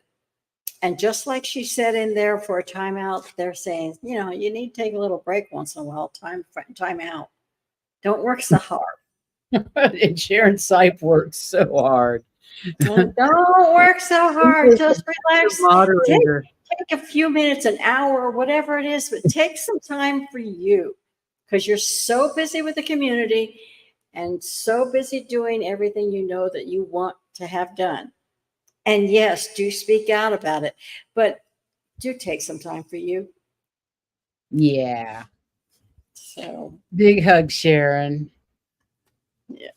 And just like she said in there for a timeout, they're saying, you need to take a little break once in a while. Time out. Don't work so hard. And Sharon Sipe works so hard. Don't work so hard. Just relax. Moderator. Take a few minutes, an hour, whatever it is, but take some time for you because you're so busy with the community and so busy doing everything you know that you want to have done. And yes, do speak out about it, but do take some time for you. Yeah. So big hug, Sharon. Yeah.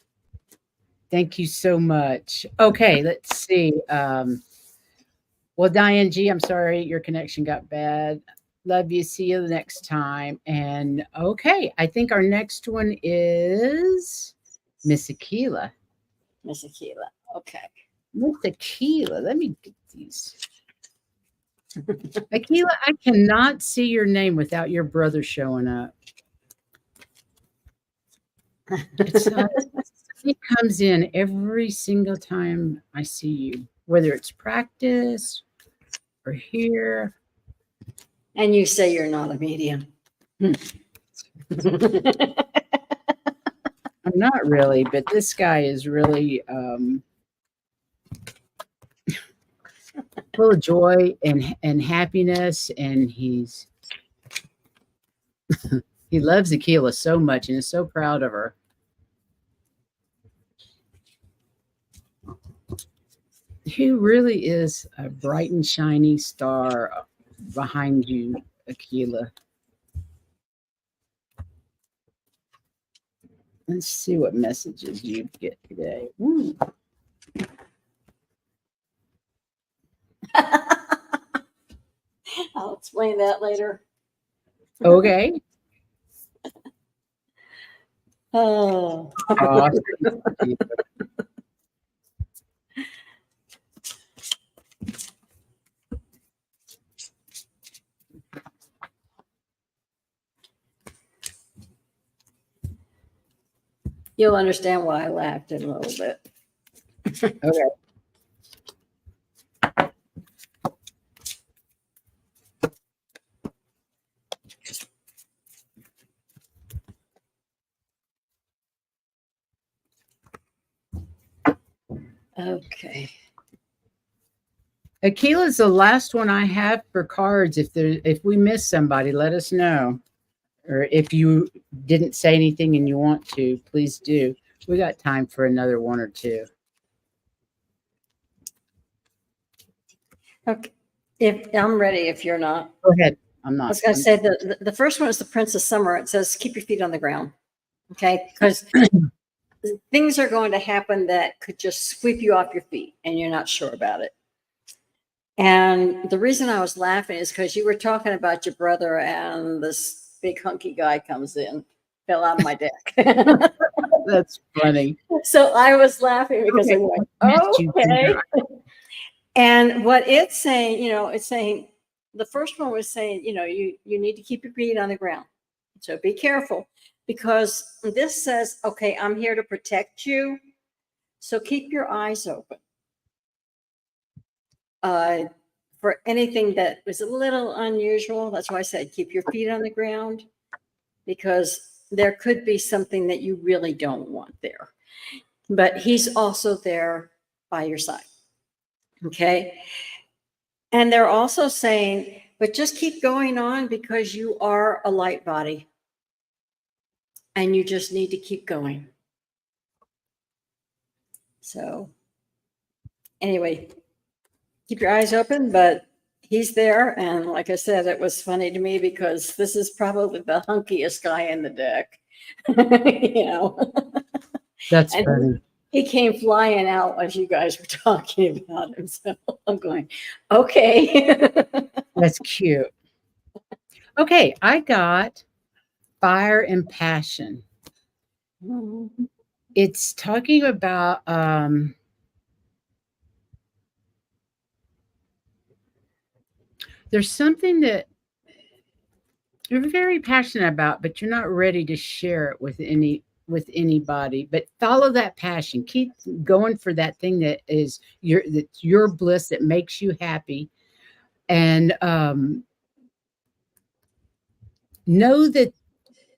Thank you so much. Okay, let's see. Well, Diane G, I'm sorry your connection got bad. Love you. See you the next time. And okay, I think our next one is Miss Aquila. Miss Aquila. Okay. Miss Aquila. Let me get these. Aquila, I cannot see your name without your brother showing up. It comes in every single time I see you, whether it's practice or here. And you say you're not a medium. I'm not really, but this guy is really full of joy and happiness, and he loves Aquila so much and is so proud of her. He really is a bright and shiny star behind you, Aquila. Let's see what messages you get today. Ooh. I'll explain that later. Okay. Oh. Awesome. You'll understand why I laughed in a little bit. Okay. Okay. Aquila's the last one I have for cards. If we miss somebody, let us know. Or if you didn't say anything and you want to, please do. We got time for another one or two. Okay. If I'm ready, if you're not. Go ahead. I'm I not. was going to say the first one is the Prince of Summer. It says, keep your feet on the ground. Okay. Because things are going to happen that could just sweep you off your feet and you're not sure about it. And the reason I was laughing is because you were talking about your brother and this big hunky guy comes in, fell out of my deck. That's funny. So I was laughing because I'm like, okay. And what it's saying, it's saying, the first one was saying, you need to keep your feet on the ground. So be careful, because this says, okay, I'm here to protect you. So keep your eyes open. For anything that was a little unusual. That's why I said keep your feet on the ground, because there could be something that you really don't want there. But he's also there by your side. Okay. And they're also saying, but just keep going on, because you are a light body and you just need to keep going. So anyway, keep your eyes open, but he's there. And like I said, it was funny to me because this is probably the hunkiest guy in the deck. That's and funny. He came flying out as you guys were talking about him. So I'm going, okay. That's cute. Okay, I got fire and passion. It's talking about there's something that you're very passionate about, but you're not ready to share it with anybody. But follow that passion. Keep going for that thing that's your bliss, that makes you happy. And know that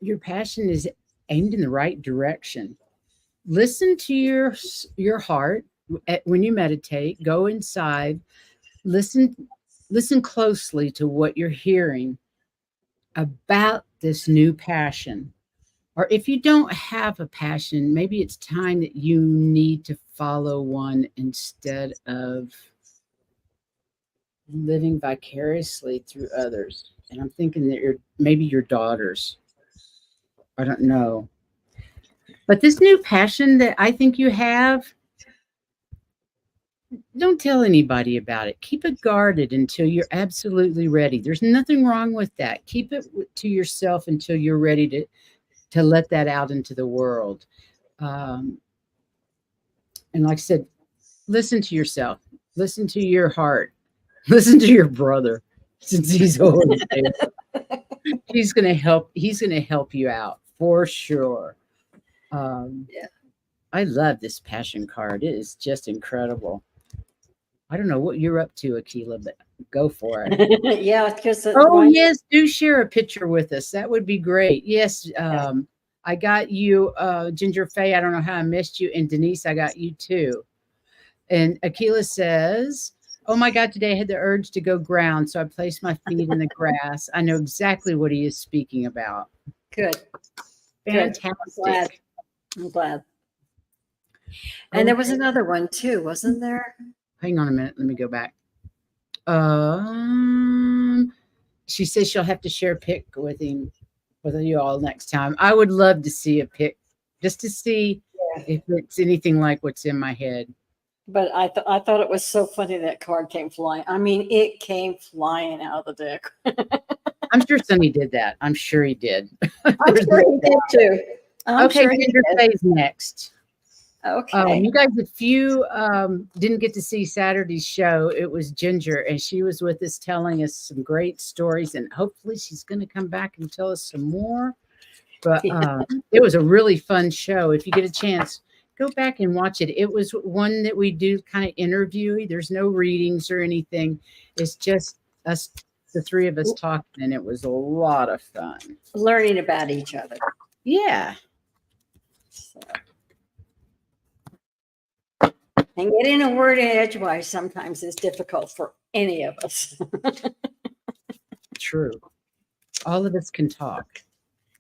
your passion is aimed in the right direction. Listen to your heart when you meditate. Go inside. Listen closely to what you're hearing about this new passion. Or if you don't have a passion, maybe it's time that you need to follow one instead of living vicariously through others. And I'm thinking that maybe your daughters. I don't know. But this new passion that I think you have, don't tell anybody about it. Keep it guarded until you're absolutely ready. There's nothing wrong with that. Keep it to yourself until you're ready to let that out into the world. And like I said, listen to yourself. Listen to your heart. Listen to your brother, since he's always there. He's going to help you out for sure. Yeah. I love this passion card. It is just incredible. I don't know what you're up to, Akila, but go for it. Yeah, because Oh, yes, do share a picture with us. That would be great. Yes, I got you, Ginger Faye. I don't know how I missed you. And Denise, I got you too. And Akila says, oh my God, today I had the urge to go ground. So I placed my feet in the grass. I know exactly what he is speaking about. good. Fantastic. I'm glad. And there was another one too, wasn't there? Hang on a minute. Let me go back. She says she'll have to share a pic with you all next time. I would love to see a pic just to see if it's anything like what's in my head. But I thought it was so funny that card came flying. I mean, it came flying out of the deck. I'm sure Sonny did that. I'm sure he did. I'm sure he did too. Okay, Ginger Faye's next. Okay. You guys, if you didn't get to see Saturday's show, it was Ginger, and she was with us telling us some great stories, and hopefully she's going to come back and tell us some more. But it was a really fun show. If you get a chance, go back and watch it. It was one that we do kind of interviewy. There's no readings or anything. It's just us, the three of us talking, and it was a lot of fun. Learning about each other. Yeah. So. And getting a word in edgewise sometimes is difficult for any of us. True. All of us can talk.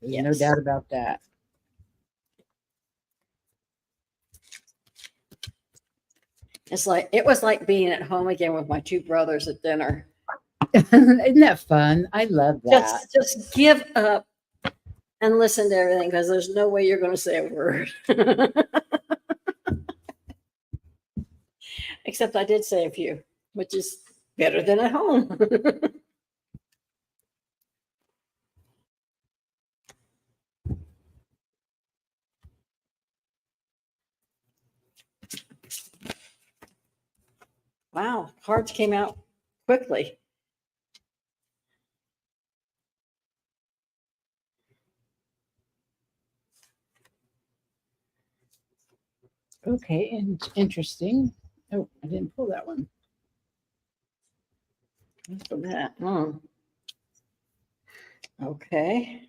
There's no doubt about that. It was like being at home again with my two brothers at dinner. Isn't that fun? I love that. Just give up and listen to everything, because there's no way you're going to say a word. Except I did say a few, which is better than at home. Wow, cards came out quickly. Okay, and interesting. Oh, I didn't pull that one. Look at that. Oh. Okay.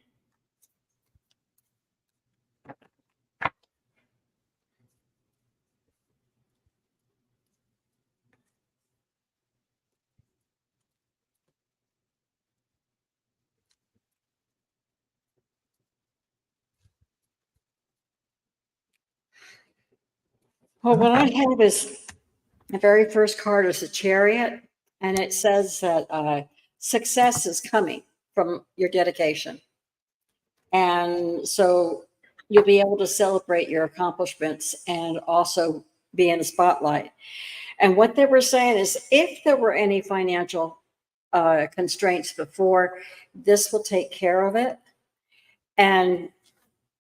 Well, what I have is the very first card is a Chariot, and it says that success is coming from your dedication. And so you'll be able to celebrate your accomplishments and also be in the spotlight. And what they were saying is, if there were any financial constraints before, this will take care of it. And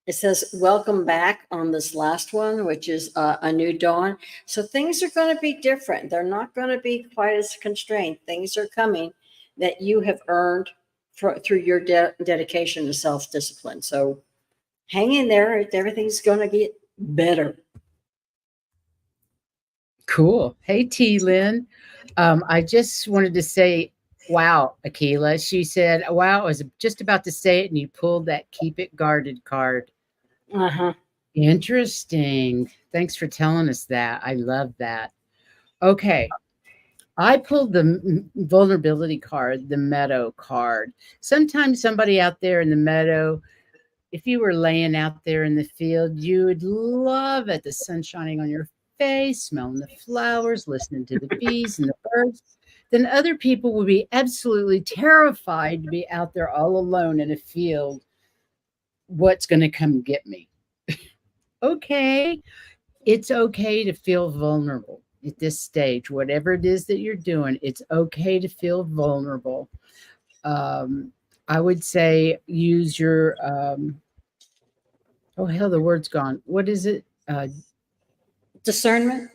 it says, welcome back on this last one, which is a new dawn. So things are going to be different. They're not going to be quite as constrained. Things are coming that you have earned through your dedication to self-discipline. So hang in there. Everything's going to get better. Cool. Hey, T. Lynn. I just wanted to say, wow, Akila. She said, wow, I was just about to say it, and you pulled that keep it guarded card. Uh-huh. Interesting. Thanks for telling us that. I love that. Okay. I pulled the vulnerability card, the meadow card. Sometimes somebody out there in the meadow, if you were laying out there in the field, you would love it. The sun shining on your face, smelling the flowers, listening to the bees and the birds. Then other people would be absolutely terrified to be out there all alone in a field. What's going to come get me? Okay. It's okay to feel vulnerable at this stage. Whatever it is that you're doing, it's okay to feel vulnerable. I would say use your, oh, hell, the word's gone. What is it? Discernment.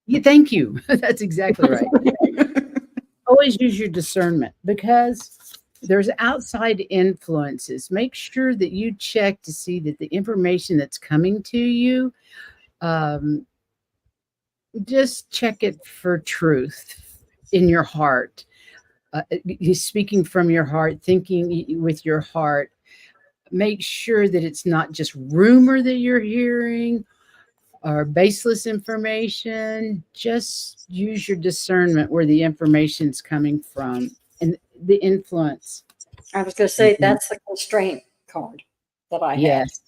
Yeah, thank you. That's exactly right. Always use your discernment, because there's outside influences. Make sure that you check to see that the information that's coming to you just check it for truth in your heart. You speaking from your heart, thinking with your heart. Make sure that it's not just rumor that you're hearing or baseless information. Just use your discernment where the information's coming from and the influence. I was going to say that's the constraint card that I have. Yes.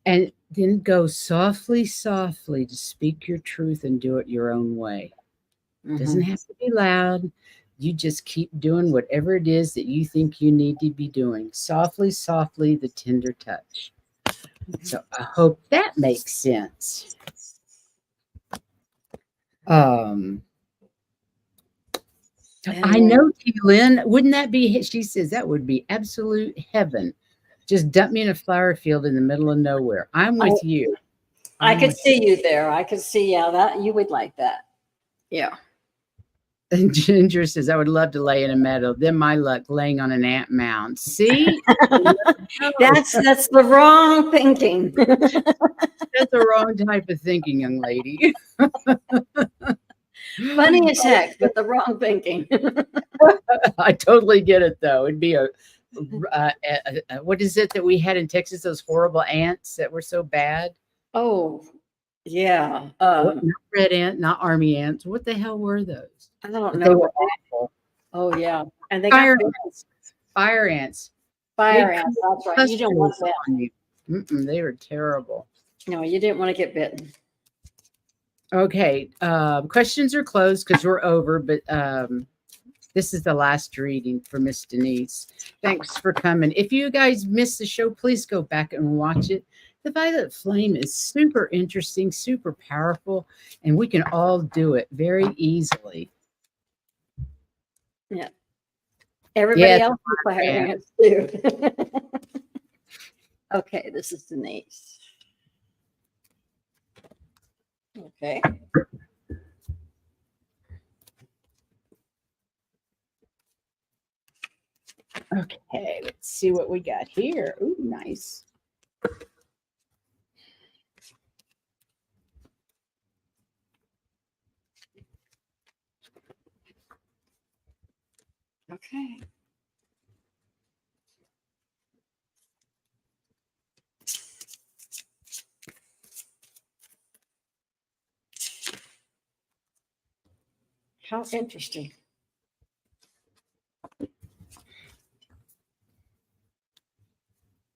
And then go softly, softly to speak your truth and do it your own way. Doesn't have to be loud. You just keep doing whatever it is that you think you need to be doing. Softly, softly, the tender touch. So I hope that makes sense. I know, Lynn, wouldn't that be, she says, that would be absolute heaven. Just dump me in a flower field in the middle of nowhere. I'm with you. I could see you there. I could see, yeah, that you would like that. Yeah. And Ginger says, I would love to lay in a meadow. Then my luck laying on an ant mound. See? That's the wrong thinking. That's the wrong type of thinking, young lady. Funny as heck, but the wrong thinking. I totally get it, though. It'd be what is it that we had in Texas? Those horrible ants that were so bad. Oh, yeah. Not red ant, not army ants. What the hell were those? I don't know. They were awful. Oh, yeah. And they Fire got ants. Fire ants. Fire ants. That's right. You don't want that. They were terrible. No, you didn't want to get bitten. Okay. Questions are closed because we're over, but this is the last reading for Miss Denise. Thanks for coming. If you guys missed the show, please go back and watch it. The Violet Flame is super interesting, super powerful, and we can all do it very easily. Yeah. Everybody else is fire ants too. Okay, this is Denise. Okay. Okay, let's see what we got here. Ooh, nice. Okay. How interesting.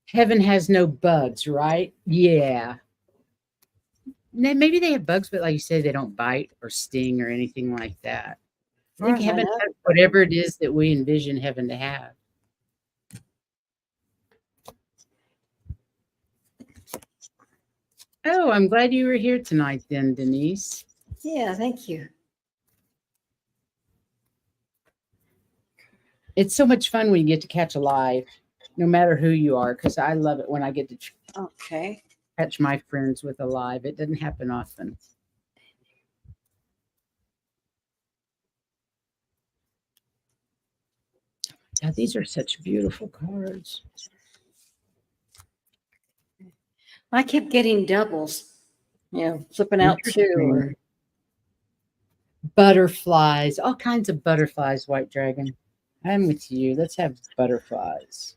Heaven has no bugs, right? Yeah. Maybe they have bugs, but like you say, they don't bite or sting or anything like that. I think heaven has whatever it is that we envision heaven to have. Oh, I'm glad you were here tonight then, Denise. Yeah, thank you. It's so much fun when you get to catch a live, no matter who you are, because I love it when I get to catch my friends with a live. It doesn't happen often. Now, these are such beautiful cards. I kept getting doubles, flipping out two. Butterflies, all kinds of butterflies, White Dragon. I'm with you. Let's have butterflies.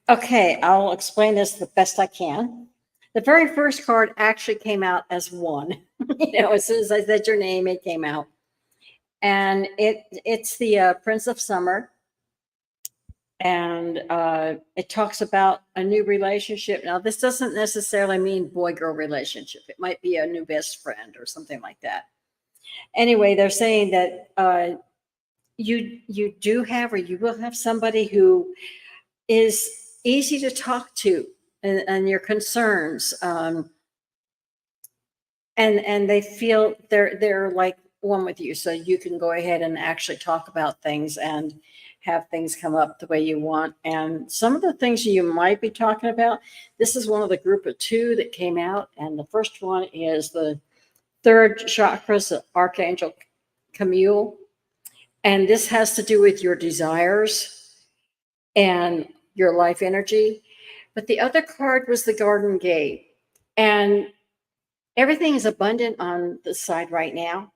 Okay, I'll explain this the best I can. The very first card actually came out as one. As soon as I said your name, it came out. And it's the Prince of Summer. And it talks about a new relationship. Now, this doesn't necessarily mean boy-girl relationship. It might be a new best friend or something like that. Anyway, they're saying that you do have, or you will have, somebody who is easy to talk to and your concerns. And they feel they're like one with you. So you can go ahead and actually talk about things and have things come up the way you want. And some of the things you might be talking about, this is one of the group of two that came out. And the first one is the third chakras, Archangel Camille. And this has to do with your desires. And your life energy. But the other card was the Garden Gate. And everything is abundant on this side right now.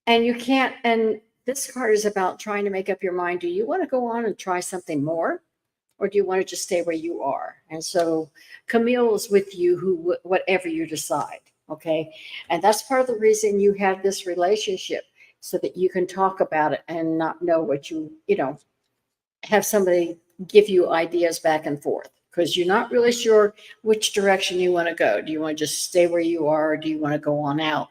And you can't, and this card is about trying to make up your mind. Do you want to go on and try something more? Or do you want to just stay where you are? And so Camille is with you, who whatever you decide. Okay. And that's part of the reason you have this relationship, so that you can talk about it and not know what have somebody give you ideas back and forth, because you're not really sure which direction you want to go. Do you want to just stay where you are, or do you want to go on out?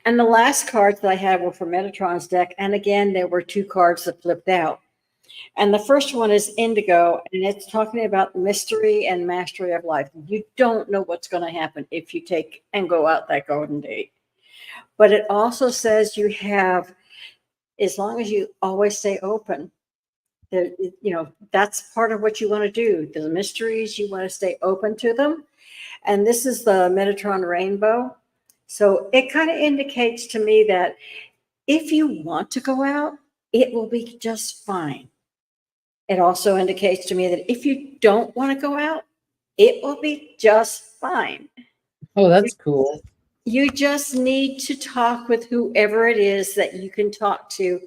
And the last cards that I had were from Metatron's deck. And again, there were two cards that flipped out. And the first one is Indigo, and it's talking about mystery and mastery of life. You don't know what's going to happen if you take and go out that Golden Gate. But it also says you have, as long as you always stay open, that's part of what you want to do. The mysteries, you want to stay open to them. And this is the Metatron Rainbow. So it kind of indicates to me that if you want to go out, it will be just fine. It also indicates to me that if you don't want to go out, it will be just fine. Oh, that's cool. You just need to talk with whoever it is that you can talk to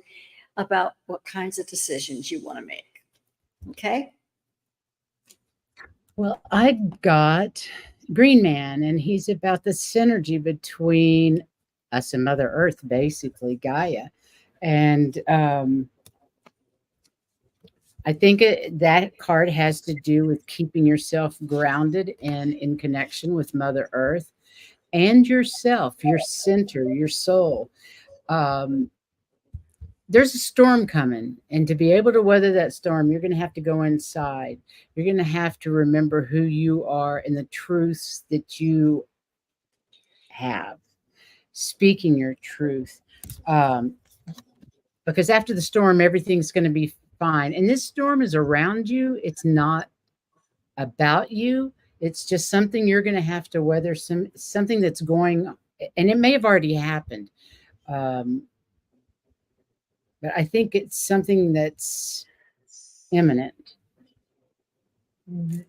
about what kinds of decisions you want to make. Okay? Well, I got Green Man, and he's about the synergy between us and Mother Earth, basically Gaia. And I think that card has to do with keeping yourself grounded and in connection with Mother Earth and yourself, your center, your soul. There's a storm coming, and to be able to weather that storm, you're going to have to go inside. You're going to have to remember who you are and the truths that you have, speaking your truth. Because after the storm, everything's going to be fine. And this storm is around you. It's not about you. It's just something you're going to have to weather, something that's going, and it may have already happened. But I think it's something that's imminent,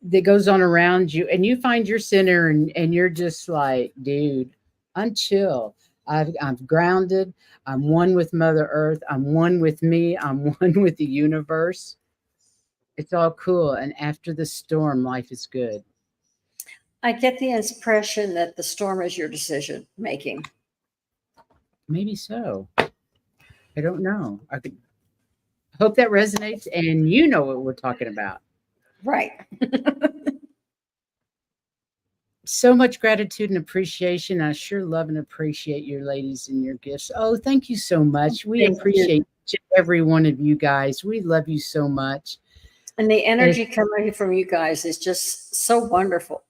that goes on around you, and you find your center, and you're just like, dude, I'm chill. I'm grounded. I'm one with Mother Earth. I'm one with me. I'm one with the universe. It's all cool. And after the storm, life is good. I get the impression that the storm is your decision making. Maybe so. I don't know. I hope that resonates, and you know what we're talking about. Right. So much gratitude and appreciation. I sure love and appreciate your ladies and your gifts. Oh, thank you so much. We appreciate every one of you guys. We love you so much. And the energy coming from you guys is just so wonderful.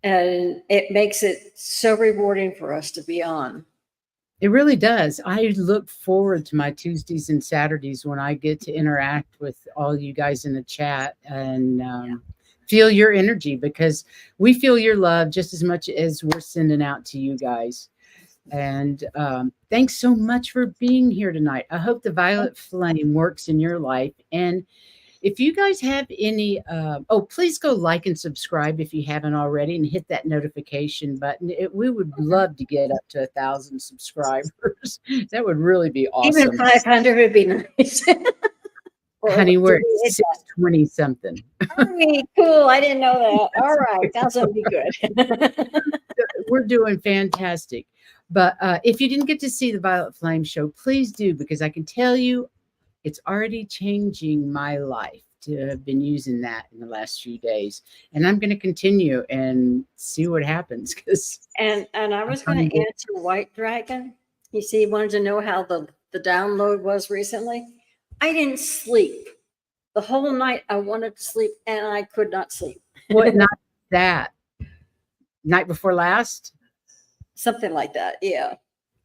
And it makes it so rewarding for us to be on. It really does. I look forward to my Tuesdays and Saturdays when I get to interact with all you guys in the chat and feel your energy, because we feel your love just as much as we're sending out to you guys. And thanks so much for being here tonight. I hope the violet flame works in your life. And if you guys have any, please go like and subscribe if you haven't already, and hit that notification button. We would love to get up to 1,000 subscribers. That would really be awesome. Even 500 would be nice. Honey, we're at 620 something. Hey, cool. I didn't know that. All right. 1,000 would be good. We're doing fantastic. But if you didn't get to see the Violet Flame show, please do, because I can tell you, it's already changing my life to have been using that in the last few days. And I'm going to continue and see what happens. And I was going to answer White Dragon. You see, he wanted to know how the download was recently. I didn't sleep. The whole night I wanted to sleep, and I could not sleep. What night was that? Night before last? Something like that, yeah.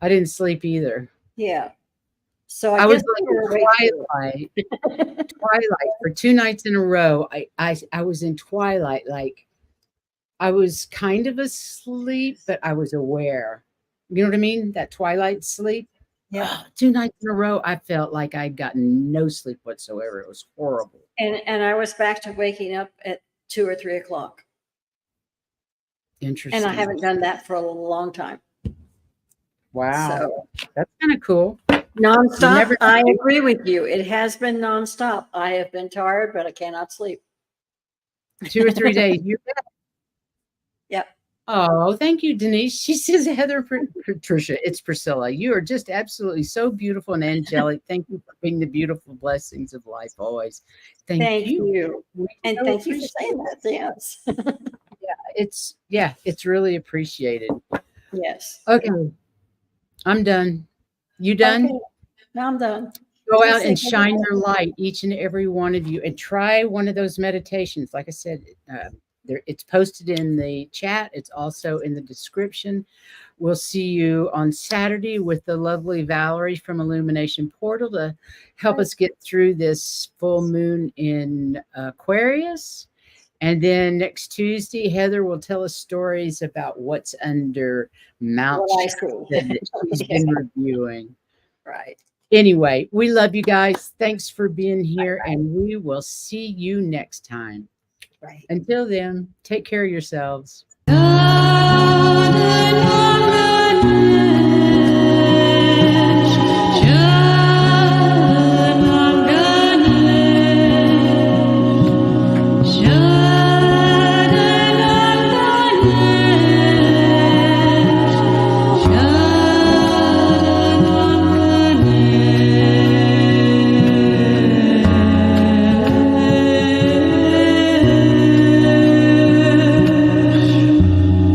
I didn't sleep either. Yeah. So I was like Twilight for 2 nights in a row. I was in Twilight, like I was kind of asleep, but I was aware. You know what I mean? That Twilight sleep. Yeah. 2 nights in a row, I felt like I'd gotten no sleep whatsoever. It was horrible. And I was back to waking up at 2 or 3 o'clock. Interesting. And I haven't done that for a long time. Wow. So That's kind of cool. nonstop. never- I agree with you. It has been nonstop. I have been tired, but I cannot sleep. 2 or 3 days. You're back. Yep. Oh, thank you, Denise. She says, Heather, Patricia, it's Priscilla. You are just absolutely so beautiful and angelic. Thank you for being the beautiful blessings of life always. Thank you. And so thank you for appreciate saying that. Yes. It's really appreciated. Yes. Okay. I'm done. You done? Okay. Now I'm done. Go out and shine your light, each and every one of you, and try one of those meditations. Like I said, it's posted in the chat. It's also in the description. We'll see you on Saturday with the lovely Valerie from Illumination Portal to help us get through this full moon in Aquarius. And then next Tuesday, Heather will tell us stories about what's under Mount that she's been reviewing. Right. Anyway, we love you guys. Thanks for being here, and we will see you next time. Right. Until then, take care of yourselves.